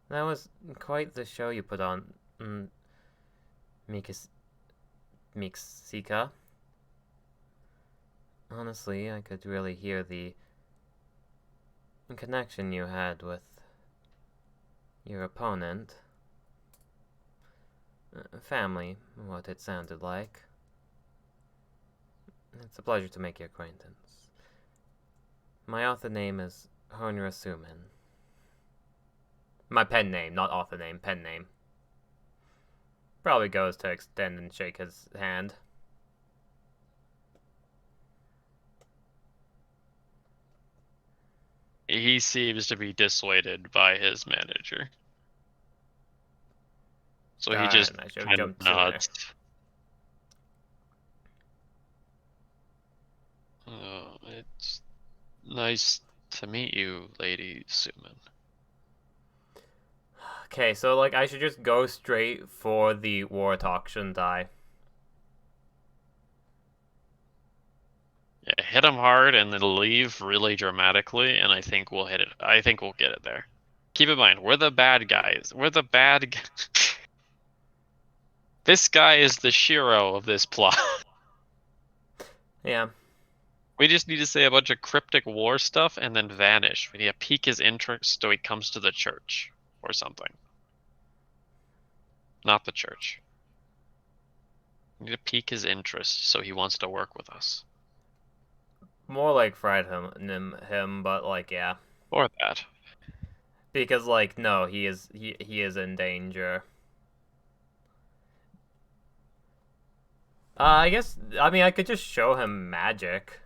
That was quite the show you put on, Mikas Mixika. Honestly, I could really hear the connection you had with your opponent. Family, what it sounded like. It's a pleasure to make your acquaintance. My author name is hoonra Suman. My pen name, not author name, pen name. Probably goes to extend and shake his hand. He seems to be dissuaded by his manager. So he just Darn, I should have kind of jumped sooner. nods. Oh, it's nice to meet you, Lady Suman. Okay, so like I should just go straight for the Wart auction die. Yeah, hit him hard and then leave really dramatically, and I think we'll hit it. I think we'll get it there. Keep in mind, we're the bad guys. We're the bad This guy is the Shiro of this plot. Yeah. We just need to say a bunch of cryptic war stuff and then vanish. We need to pique his interest so he comes to the church or something. Not the church. We need to pique his interest so he wants to work with us. More like fried him, but like yeah. Or that. Because like no, he is in danger. I guess I mean I could just show him magic.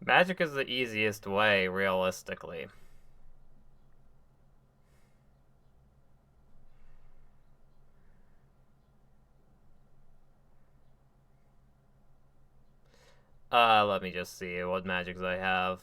Magic is the easiest way, realistically. Let me just see what magics I have.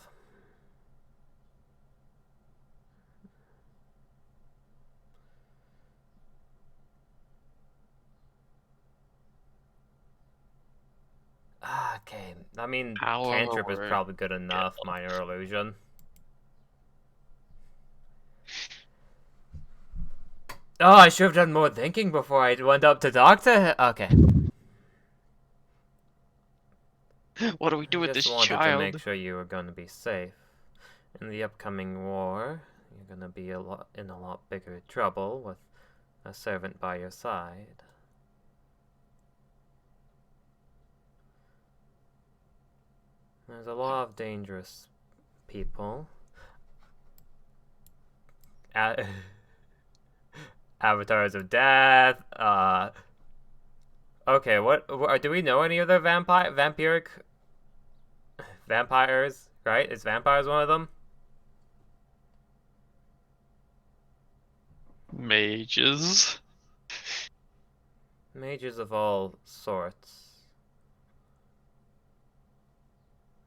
Okay, I mean, Power cantrip is word. probably good enough, minor illusion. Oh, I should have done more thinking before I went up to doctor. Okay. What do we do I with just this wanted to make child? sure you were going to be safe. In the upcoming war, you're going to be in a lot bigger trouble with a servant by your side. There's a lot of dangerous people. Avatars of death, Okay, what do we know any other vampires? Right? Is vampires one of them? Mages. Mages of all sorts.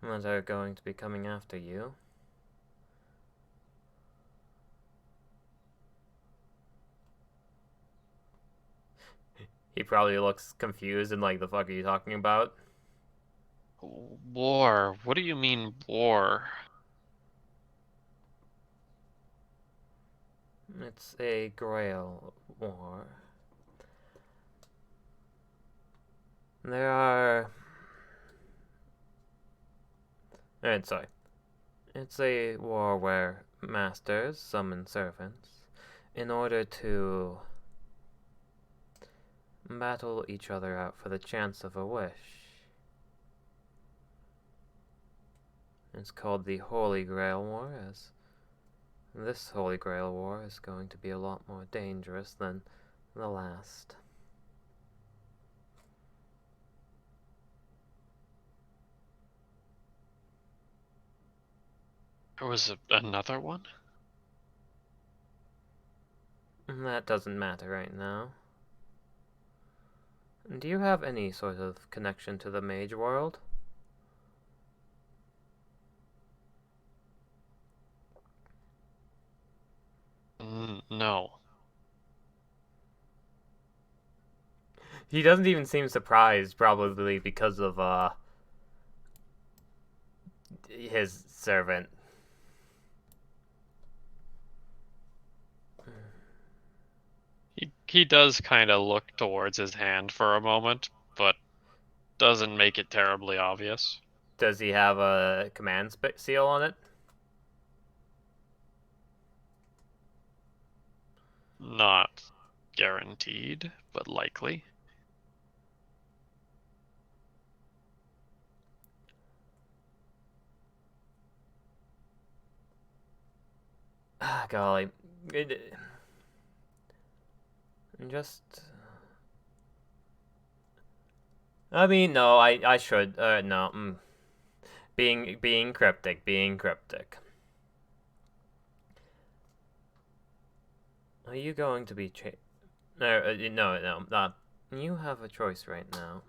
That are going to be coming after you. He probably looks confused and like, the fuck are you talking about? War. What do you mean, war? It's a Grail war. There are... sorry. It's a war where masters summon servants in order to battle each other out for the chance of a wish. It's called the Holy Grail War, as this Holy Grail War is going to be a lot more dangerous than the last. There was another one? That doesn't matter right now. Do you have any sort of connection to the mage world? No. He doesn't even seem surprised, probably because of his servant. He does kind of look towards his hand for a moment, but doesn't make it terribly obvious. Does he have a command seal on it? Not guaranteed, but likely. Ah, golly. Just... I mean, no, I should. No. Being cryptic. Are you going to be no. You have a choice right now.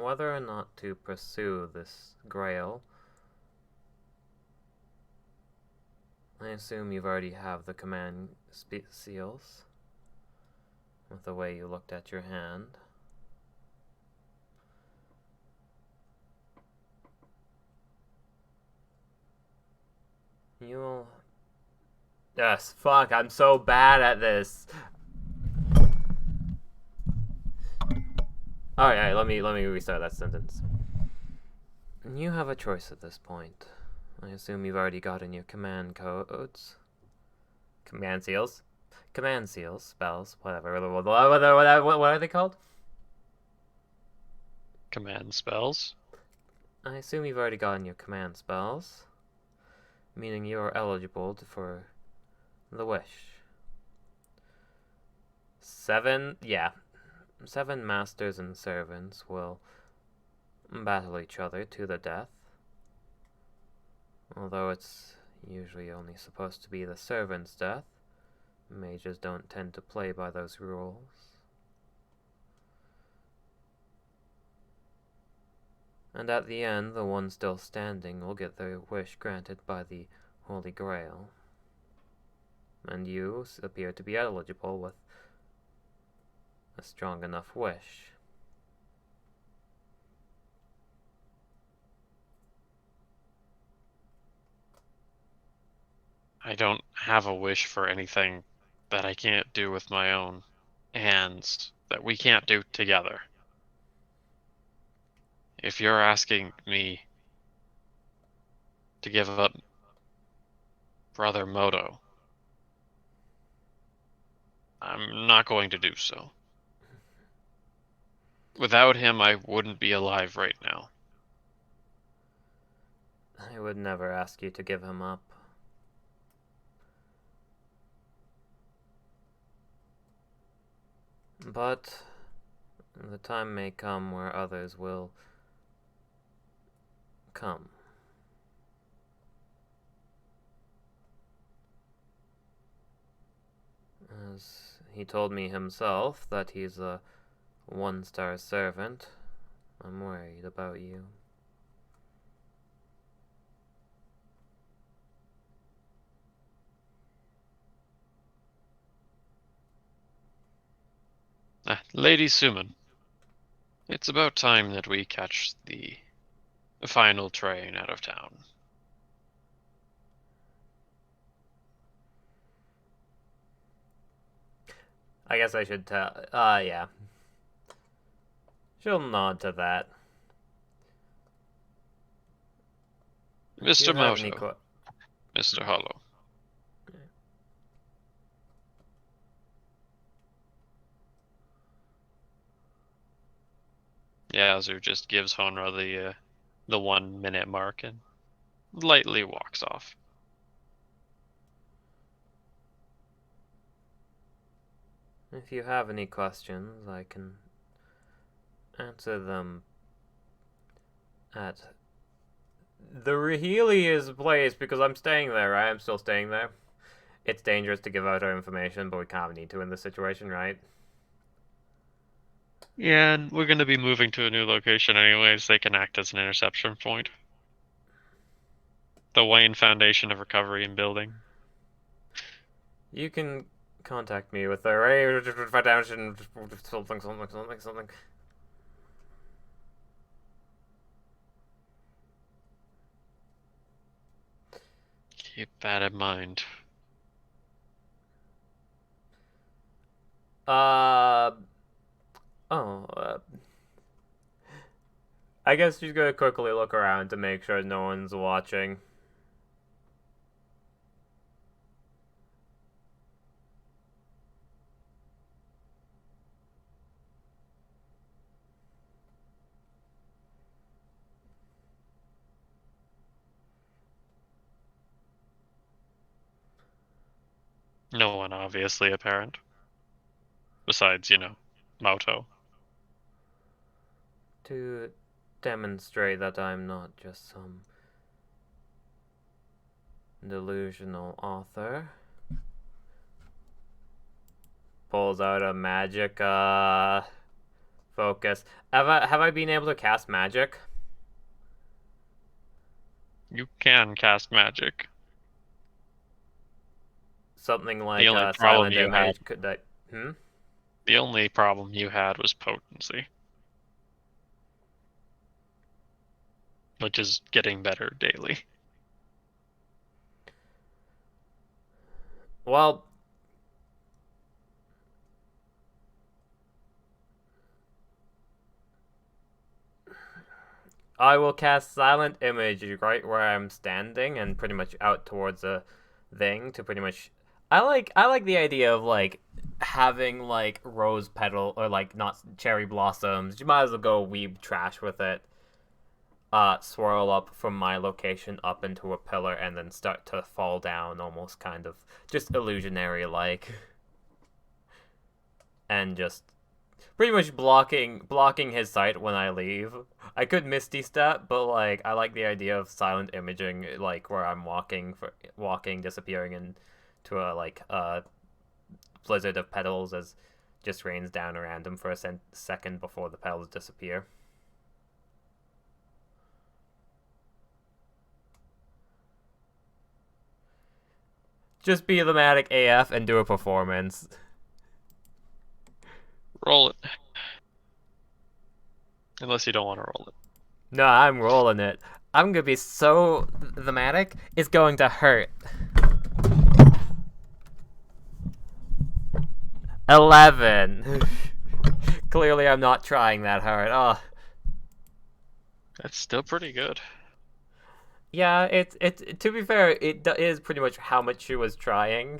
Whether or not to pursue this grail. I assume you've already have the command seals. With the way you looked at your hand. You'll... Yes, fuck, I'm so bad at this. Alright, let me restart that sentence. You have a choice at this point. I assume you've already gotten your command codes. Command seals? Command seals, spells, whatever. What are they called? Command spells? I assume you've already gotten your command spells. Meaning you are eligible for the wish. 7 masters and servants will battle each other to the death. Although it's usually only supposed to be the servant's death. Mages don't tend to play by those rules. And at the end, the one still standing will get their wish granted by the Holy Grail. And you appear to be eligible with a strong enough wish. I don't have a wish for anything that I can't do with my own hands, that we can't do together. If you're asking me to give up Brother Moto, I'm not going to do so. Without him, I wouldn't be alive right now. I would never ask you to give him up. But The time may come where others will come. As he told me himself that he's a one-star servant, I'm worried about you. Lady Suman, it's about time that we catch the final train out of town. I guess I should tell. Yeah. She'll nod to that. Mr. You have any Moto, Mr. Hollow. Yazu just gives Honra the 1 minute mark and lightly walks off. If you have any questions, I can answer them at the Rahelia's place, because I'm staying there, right? I'm still staying there. It's dangerous to give out our information, but we kind of need to in this situation, right? Yeah, and we're going to be moving to a new location anyways. They can act as an interception point. The Wayne Foundation of Recovery and Building. You can contact me with the something. Keep that in mind. I guess she's gonna quickly look around to make sure no one's watching. No one obviously apparent. Besides, Moto. To demonstrate that I'm not just some delusional author. Pulls out a magic focus. Have I been able to cast magic? You can cast magic. Something like The only a problem silent you image. had, Could that? the only problem you had was potency, which is getting better daily. Well, I will cast silent image right where I'm standing and pretty much out towards the thing to pretty much. I like the idea of like having like rose petal or like not cherry blossoms. You might as well go weeb trash with it. Swirl up from my location up into a pillar and then start to fall down, almost kind of just illusionary like, and just pretty much blocking his sight when I leave. I could Misty Step, but like I like the idea of silent imaging, like where I'm walking, disappearing into a like blizzard of petals as just rains down around him for a second before the petals disappear. Just be thematic AF and do a performance. Roll it. Unless you don't want to roll it. No, I'm rolling it. I'm gonna be so thematic, it's going to hurt. 11. Clearly, I'm not trying that hard. Oh, That's still pretty good. yeah. It. To be fair, it is pretty much how much she was trying.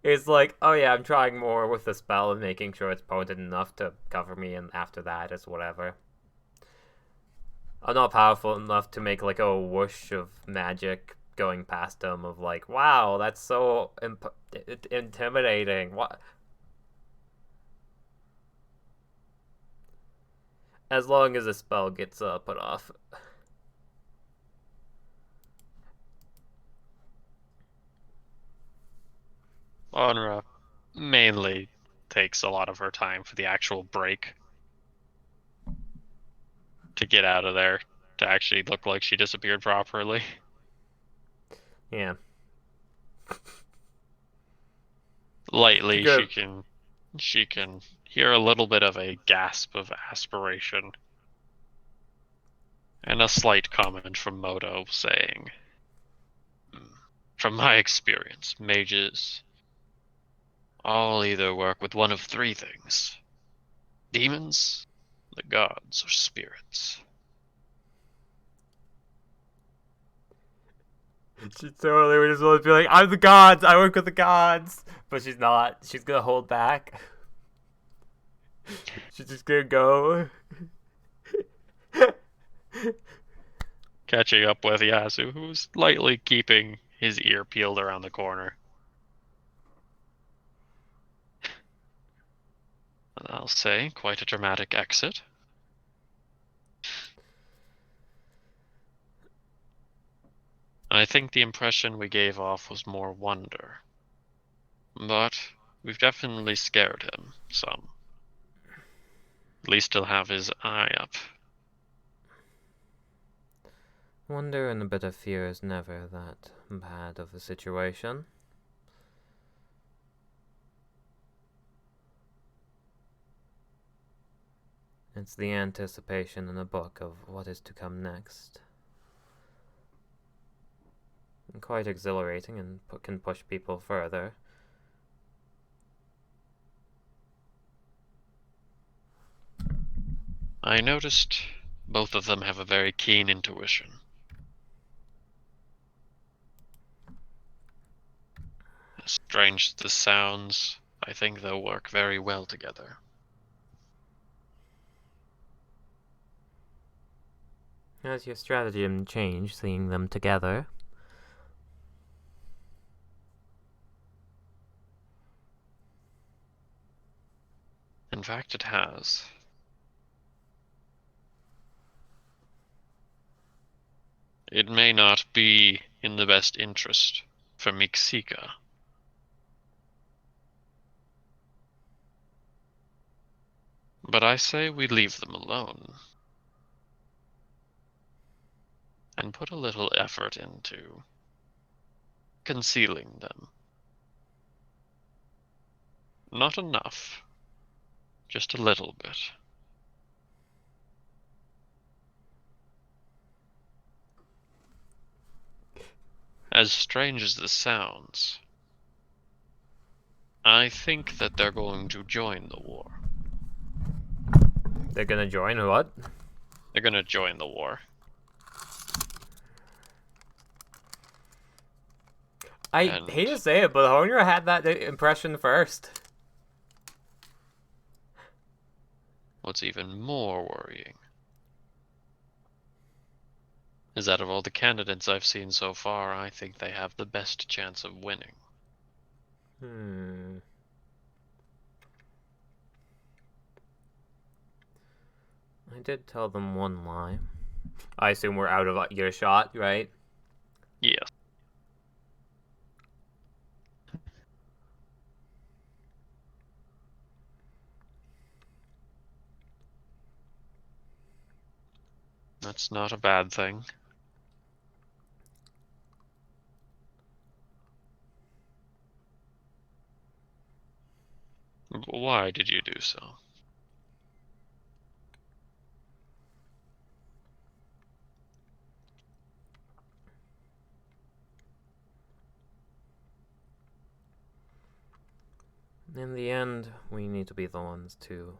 It's like, oh yeah, I'm trying more with the spell and making sure it's potent enough to cover me, and after that, it's whatever. I'm not powerful enough to make like a whoosh of magic going past him of like, wow, that's so intimidating. What? As long as a spell gets put off. Hoonra mainly takes a lot of her time for the actual break to get out of there to actually look like she disappeared properly. Yeah. Lightly, Good. she can hear a little bit of a gasp of aspiration and a slight comment from Moto saying, "From my experience, mages all either work with one of three things: demons, the gods, or spirits." She totally would just want to be like, I'm the gods, I work with the gods. But she's not. She's gonna hold back. She's just gonna go. Catching up with Yasu, who's lightly keeping his ear peeled around the corner. And I'll say, quite a dramatic exit. I think the impression we gave off was more wonder. But we've definitely scared him some. At least he'll have his eye up. Wonder and a bit of fear is never that bad of a situation. It's the anticipation in a book of what is to come next. And quite exhilarating and can push people further. I noticed both of them have a very keen intuition. As strange as this sounds, I think they'll work very well together. Has your stratagem changed, seeing them together? In fact, it has. It may not be in the best interest for Mixika. But I say we leave them alone. And put a little effort into concealing them. Not enough. Just a little bit. As strange as this sounds, I think that they're going to join the war. They're gonna join what? They're gonna join the war. I And hate to say it, but Hoonra had that impression first. what's even more worrying is that of all the candidates I've seen so far, I think they have the best chance of winning. I did tell them one lie. I assume we're out of earshot, right? Yes. That's not a bad thing. Why did you do so? In the end, we need to be the ones to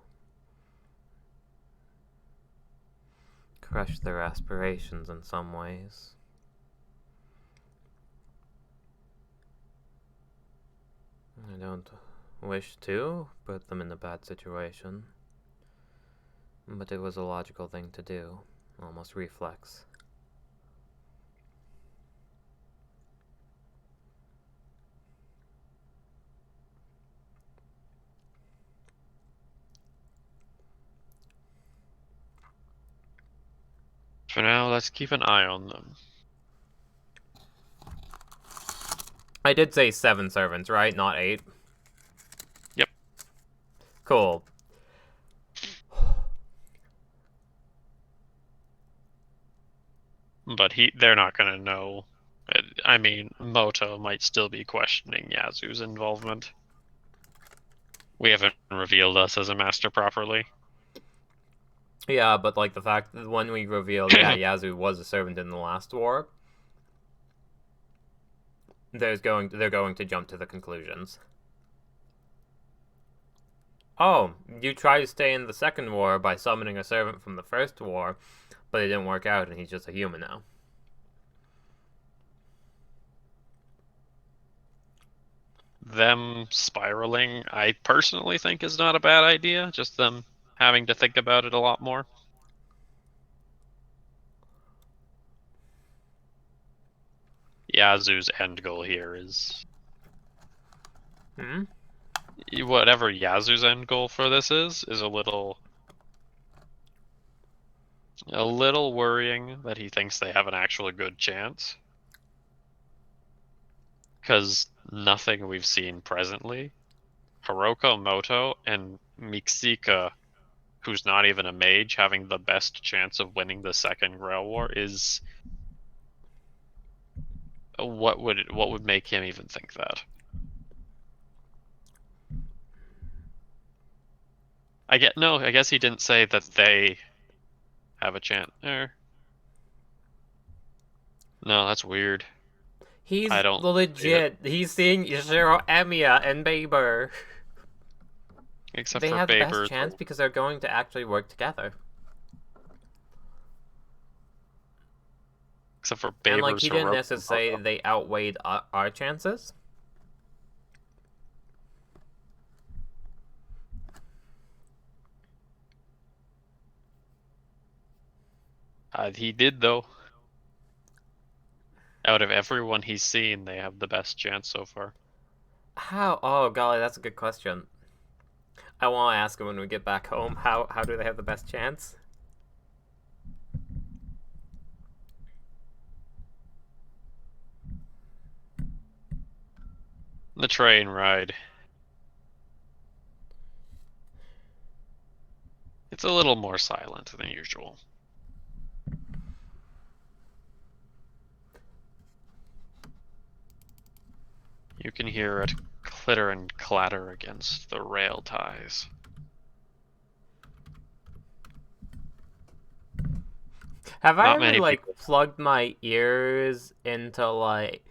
crush their aspirations in some ways. I don't wish to put them in a bad situation, but it was a logical thing to do, almost reflex. For now, let's keep an eye on them. I did say 7 servants, right? Not 8? Yep. Cool. But they're not gonna know. I mean, Moto might still be questioning Yasu's involvement. We haven't revealed us as a master properly. Yeah, but like the fact that when we revealed, yeah, Yasu was a servant in the last war, they're going to jump to the conclusions. Oh, you tried to stay in the second war by summoning a servant from the first war, but it didn't work out, and he's just a human now. Them spiraling, I personally think is not a bad idea. Just them having to think about it a lot more. Yasu's end goal here is whatever Yasu's end goal for this is a little worrying that he thinks they have an actually good chance. Because nothing we've seen presently, Hiroko Moto and Mixika, who's not even a mage, having the best chance of winning the second Grail War is what would make him even think that? I guess he didn't say that they have a chance. No, that's weird. He's I don't legit. He's seeing Yashiro, Emiya, and Baber. Except They for have the best Baber's. chance because they're going to actually work together. Except for And Baber's. like, he didn't necessarily say they outweighed our chances. He did though. Out of everyone he's seen, they have the best chance so far. How? Oh, golly, that's a good question. I want to ask him when we get back home. How do they have the best chance? The train ride. It's a little more silent than usual. You can hear it clitter and clatter against the rail ties. Have I Not ever, many like, people. plugged my ears into, like...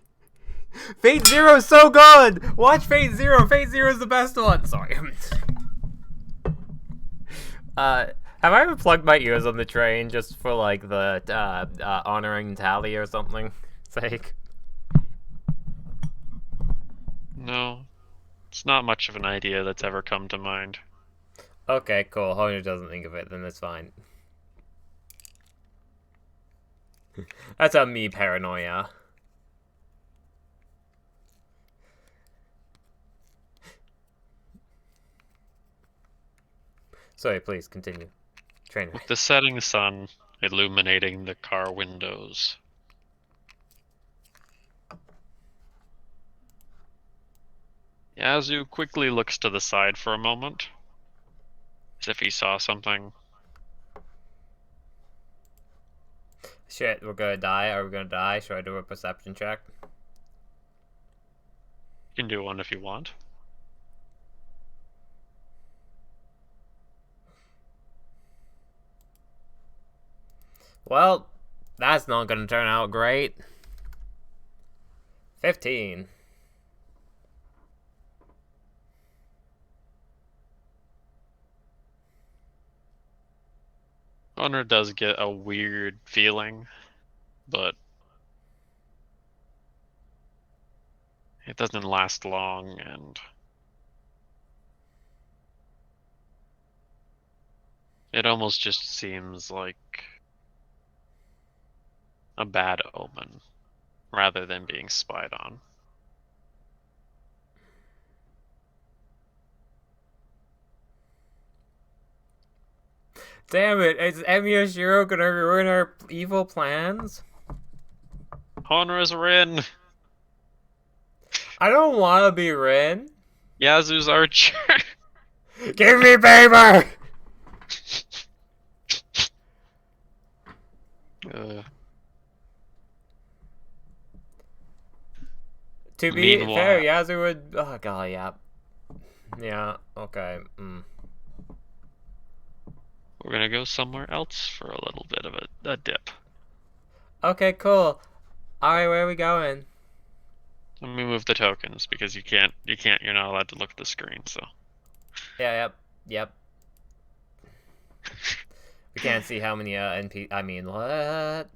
Fate Zero's so good! Watch Fate Zero! Fate Zero's the best one! Sorry. Have I ever plugged my ears on the train just for, like, the, honoring Tally or something sake? No, it's not much of an idea that's ever come to mind. Okay, cool. Honer doesn't think of it, then it's fine. That's a me paranoia. Sorry, please continue. Trainer. With the setting sun illuminating the car windows. Yasu quickly looks to the side for a moment, as if he saw something. Shit, we're gonna die. Are we gonna die? Should I do a perception check? You can do one if you want. Well, that's not gonna turn out great. 15. Honor does get a weird feeling, but it doesn't last long, and it almost just seems like a bad omen rather than being spied on. Damn it, is Emiyashiro gonna ruin our evil plans? Hoonra's Rin. I don't wanna be Rin. Yasu's archer. Give me paper! uh, To be fair, Meanwhile, Yasu would. Oh god, yeah. Yeah, okay. we're gonna go somewhere else for a little bit of a dip. Okay, cool. Alright, where are we going? Let me move the tokens because you're not allowed to look at the screen, so. Yeah, yep. We can't see how many I mean, what?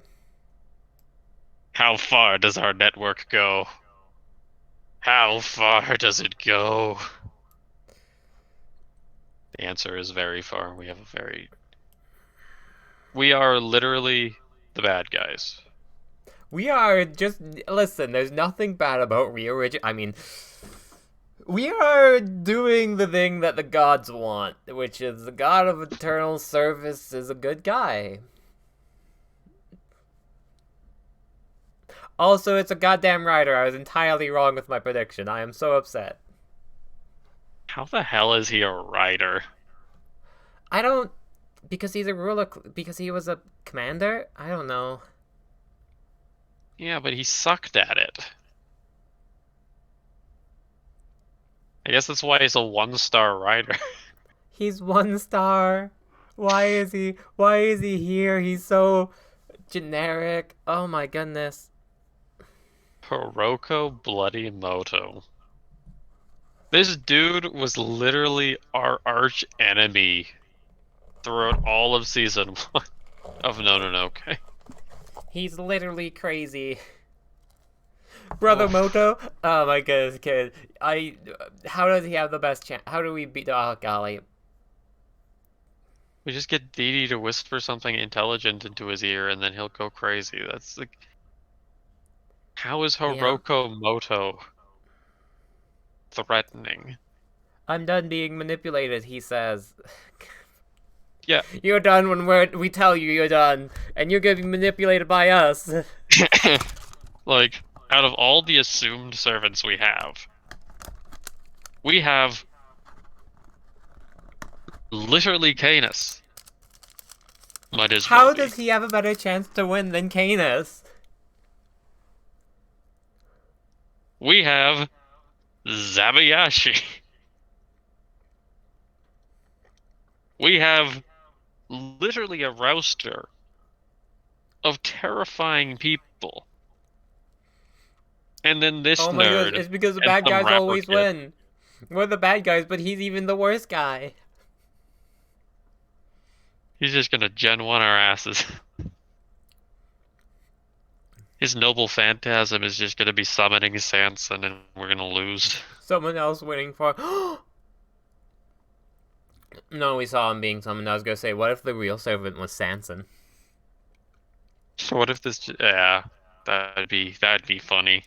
How far does our network go? How far does it go? The answer is very far. We are literally the bad guys. We are just listen. There's nothing bad about we are doing the thing that the gods want, which is the god of eternal service is a good guy. Also, it's a goddamn writer. I was entirely wrong with my prediction. I am so upset. How the hell is he a writer? I don't because he's a ruler because he was a commander. I don't know. Yeah, but he sucked at it. I guess that's why he's a 1-star writer. He's 1 star. Why is he here? He's so generic. Oh my goodness. Hiroko Bloody Moto. This dude was literally our arch enemy throughout all of season 1 of Nononoke. He's literally crazy. Brother Moto? Oh my goodness, kid. How does he have the best chance? How do we beat. Oh, golly. We just get Didi to whisper something intelligent into his ear and then he'll go crazy. That's like. How is Hiroko Moto threatening? I'm done being manipulated, he says. Yeah. You're done when we tell you you're done, and you're getting manipulated by us. Like, out of all the assumed servants we have literally Canis. Might as well How be. does he have a better chance to win than Canis? We have Zabayashi. We have literally a roster of terrifying people. And then this oh my nerd. goodness, it's because the bad guys always win. We're the bad guys, but he's even the worst guy. He's just gonna Gen 1 our asses. His noble phantasm is just gonna be summoning Sanson and we're gonna lose. Someone else winning for... No, we saw him being summoned. I was gonna say, what if the real servant was Sanson? What if this... Yeah, that'd be funny.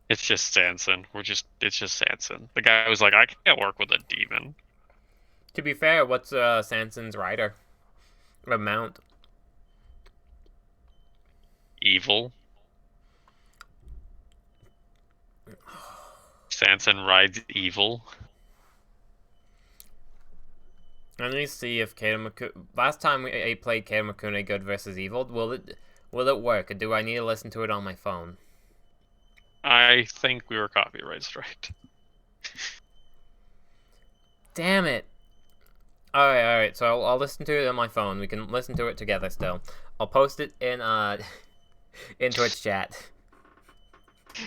It's just Sanson. It's just Sanson. The guy was like, I can't work with a demon. To be fair, what's Sanson's rider? Or mount? Evil. Sanson rides evil. Let me see if Keidamakune... Last time I played Keidamakune Good versus Evil, will it work? Or do I need to listen to it on my phone? I think we were copyright striked. Damn it. Alright, so I'll listen to it on my phone. We can listen to it together still. I'll post it in in Twitch chat.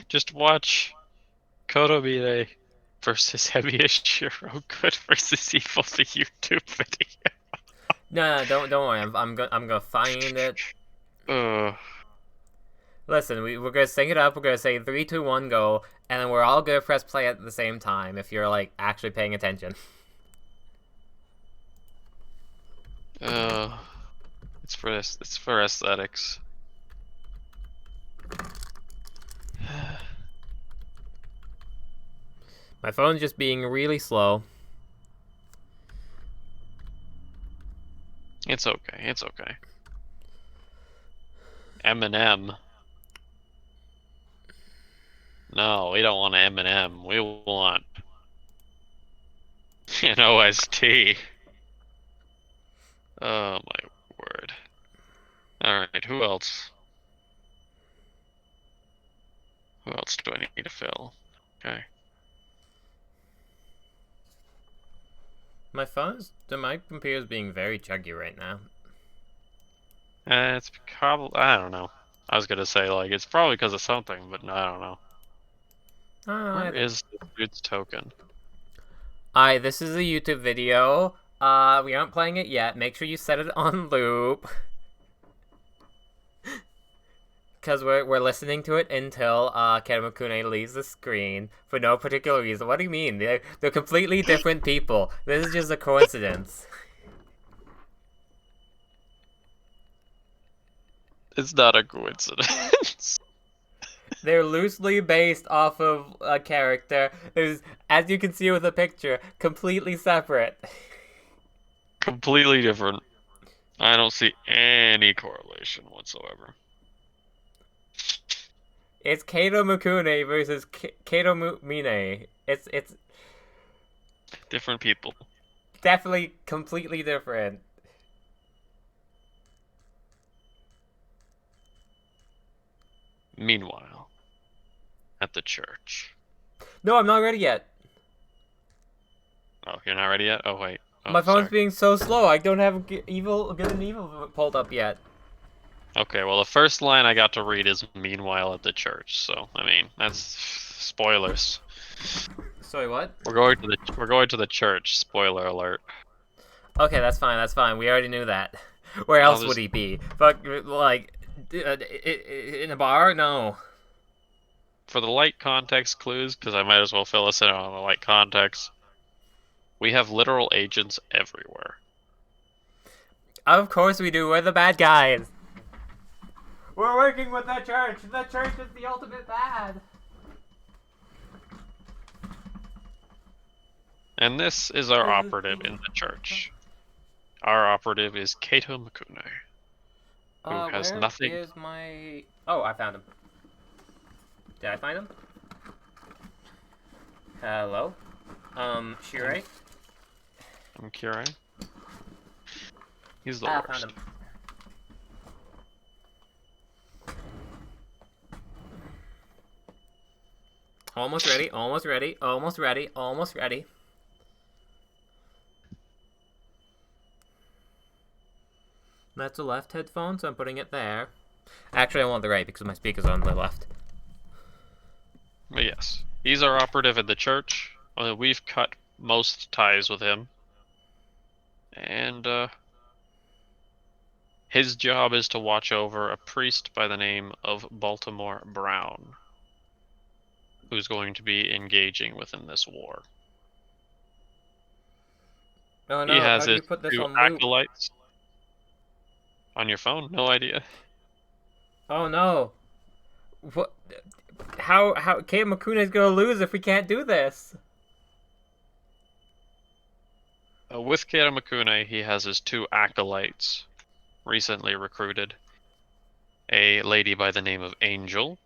Just watch Kotomine versus Emiyashiro Good versus Evil, the YouTube video. No, don't worry. I'm gonna find it. Listen, we're gonna sing it up. We're gonna say 3, 2, 1, go, and then we're all gonna press play at the same time. If you're like actually paying attention. It's for aesthetics. My phone's just being really slow. It's okay. It's okay. Eminem. No, we don't want an M&M. We want an OST. Oh my word. Alright, who else? Who else do I need to fill? Okay. My computer's being very chuggy right now. It's probably, I don't know. I was gonna say, like, it's probably because of something, but no, I don't know. Where is the dude's token? Alright, this is a YouTube video. We aren't playing it yet. Make sure you set it on loop. Because we're listening to it until Karamakune leaves the screen for no particular reason. What do you mean? They're completely different people. This is just a coincidence. It's not a coincidence. They're loosely based off of a character. There's, as you can see with the picture, completely separate. Completely different. I don't see any correlation whatsoever. It's Kato Mukune versus Kato Mine. It's different people. Definitely completely different. Meanwhile, at the church. No, I'm not ready yet. Oh, you're not ready yet? Oh, wait. Oh, My phone's sorry. being so slow. I don't have good and evil pulled up yet. Okay, well, the first line I got to read is "Meanwhile at the church," so I mean that's spoilers. Sorry, what? We're going to the church. Spoiler alert. Okay, that's fine. That's fine. We already knew that. Where else would he be? Fuck, like in a bar? No. For the light context clues, because I might as well fill us in on the light context. We have literal agents everywhere. Of course we do. We're the bad guys. We're working with the church. The church is the ultimate bad. And this is our operative in the church. Our operative is Kato Mukune, who has nothing. Where is my... Oh, I found him. Did I find him? Hello? Shirei? I'm Kirai. He's the worst. Found him. Almost ready, almost ready, almost ready, almost ready. That's the left headphone, so I'm putting it there. Actually, I want the right because my speaker's on the left. But yes, he's our operative at the church. We've cut most ties with him. And his job is to watch over a priest by the name of Baltimore Brown, who's going to be engaging within this war. Oh no, he has how do his you put this two on loop? acolytes. On your phone? No idea. Oh no. What? How Kate Makuna is gonna lose if we can't do this? With Kato Makune, he has his two acolytes, recently recruited. A lady by the name of Angel,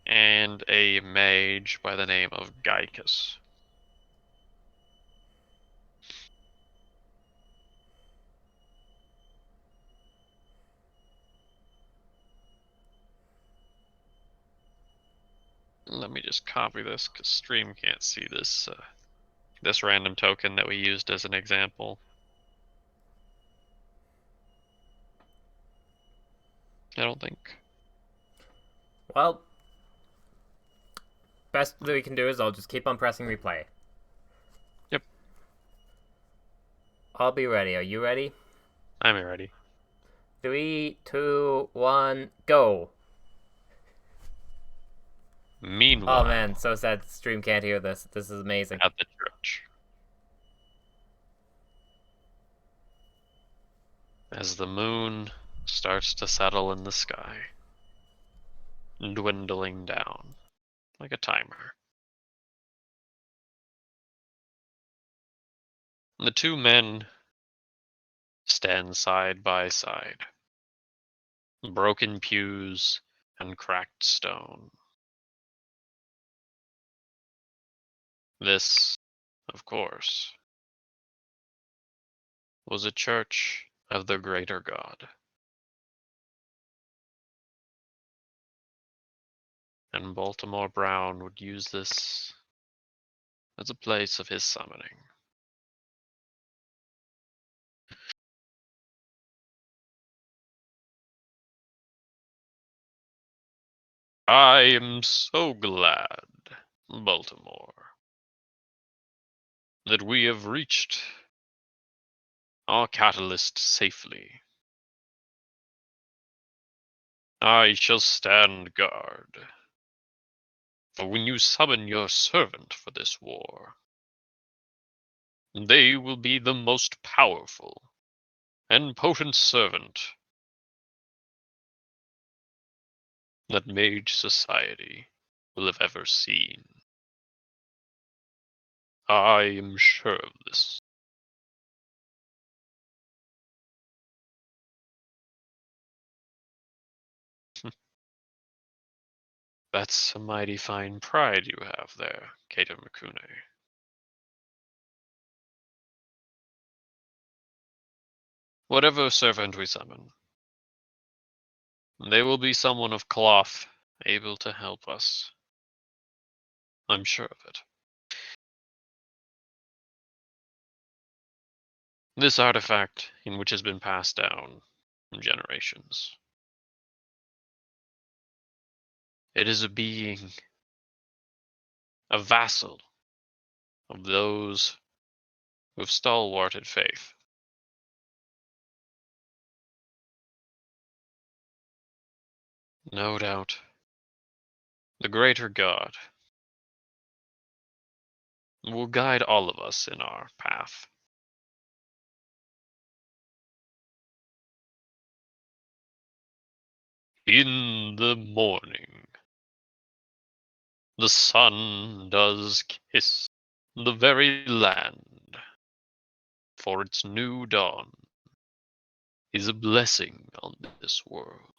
and a mage by the name of Gaikus. Let me just copy this, because stream can't see this this random token that we used as an example. I don't think. Well, best that we can do is I'll just keep on pressing replay. Yep. I'll be ready. Are you ready? I'm ready. 3, 2, 1, go. Meanwhile. Oh man, so sad stream can't hear this. This is amazing. At the church. As the moon starts to settle in the sky, dwindling down like a timer. The two men stand side by side, broken pews and cracked stone. This, of course, was a church of the greater God, and Baltimore Brown would use this as a place of his summoning. I am so glad, Baltimore, that we have reached our catalyst safely. I shall stand guard, for when you summon your servant for this war, they will be the most powerful and potent servant that Mage Society will have ever seen. I am sure of this. That's a mighty fine pride you have there, Kato Mikune. Whatever servant we summon, they will be someone of cloth, able to help us. I'm sure of it. This artifact, in which has been passed down generations, it is a being, a vassal of those who have stalwarted faith. No doubt, the greater God will guide all of us in our path. In the morning, the sun does kiss the very land, for its new dawn is a blessing on this world.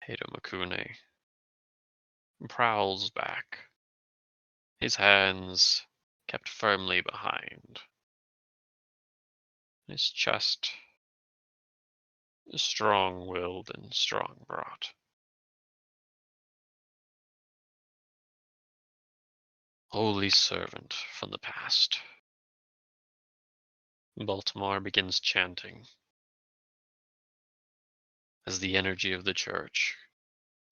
Hato Makune prowls back, his hands kept firmly behind. His chest is strong-willed and strong-brought. Holy servant from the past. Baltimore begins chanting as the energy of the church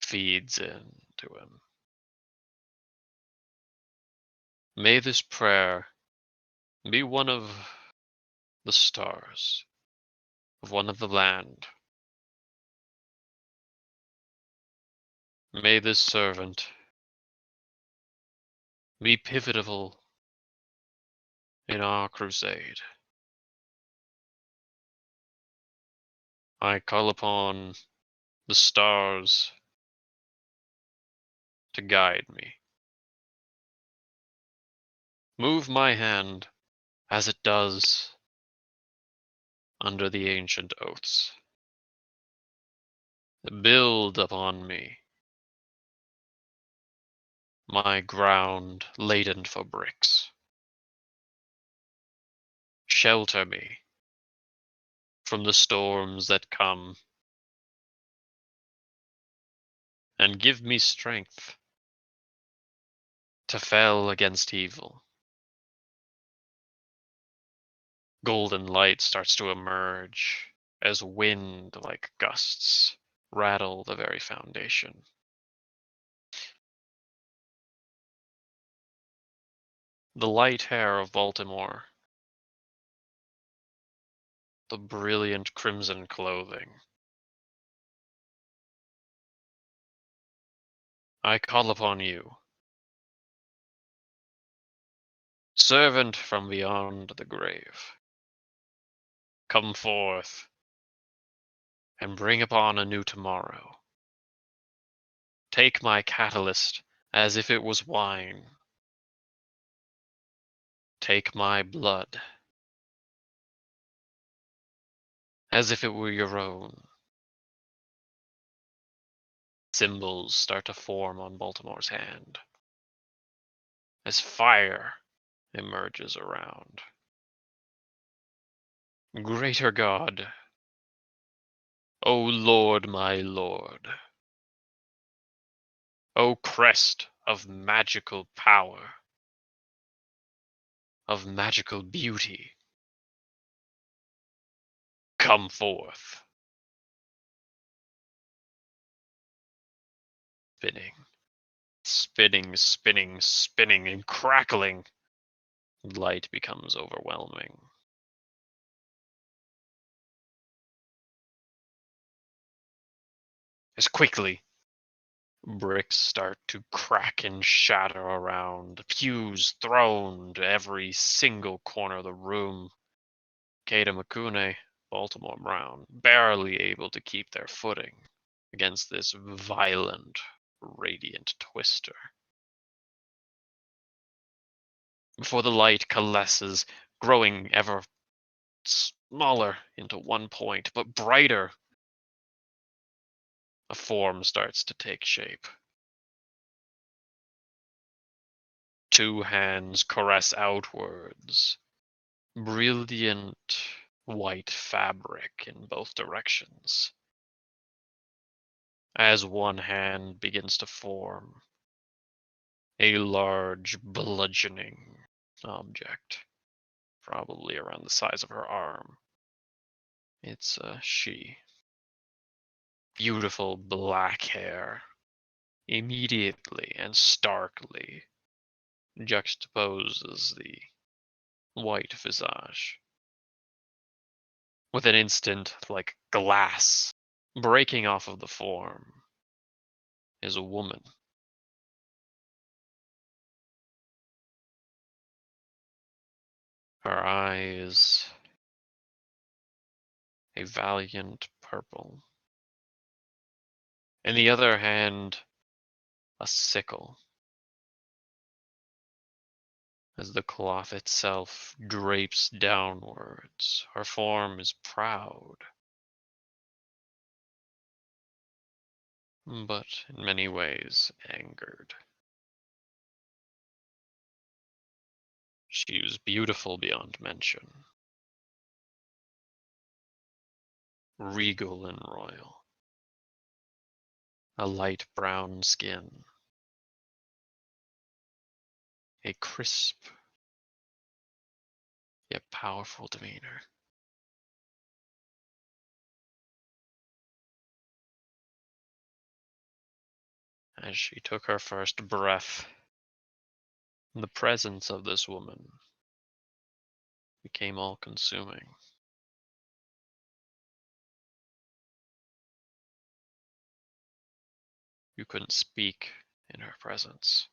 feeds into him. May this prayer be one of the stars of one of the land. May this servant be pivotal in our crusade. I call upon the stars to guide me. Move my hand as it does under the ancient oaths. Build upon me my ground laden for bricks. Shelter me from the storms that come, and give me strength to fell against evil. Golden light starts to emerge as wind like gusts rattle the very foundation. The light hair of Baltimore, the brilliant crimson clothing. I call upon you, servant from beyond the grave. Come forth and bring upon a new tomorrow. Take my catalyst as if it was wine. take my blood as if it were your own. Symbols start to form on Baltimore's hand as fire emerges around. Greater God, O Lord, my Lord, O crest of magical power, of magical beauty, come forth. Spinning, spinning, spinning, spinning, and crackling. Light becomes overwhelming. As quickly, bricks start to crack and shatter around, pews thrown to every single corner of the room. Keita Makune, Baltimore Brown, barely able to keep their footing against this violent, radiant twister. Before the light coalesces, growing ever smaller into one point, but brighter, a form starts to take shape. Two hands caress outwards, brilliant white fabric in both directions. As one hand begins to form a large bludgeoning object, probably around the size of her arm. It's a she. Beautiful black hair, immediately and starkly juxtaposes the white visage. With an instant, like glass, breaking off of the form, is a woman. Her eyes a valiant purple. In the other hand, a sickle. As the cloth itself drapes downwards, her form is proud, but in many ways angered. She was beautiful beyond mention, regal and royal, a light brown skin, a crisp yet powerful demeanor. As she took her first breath, the presence of this woman became all-consuming. You couldn't speak in her presence.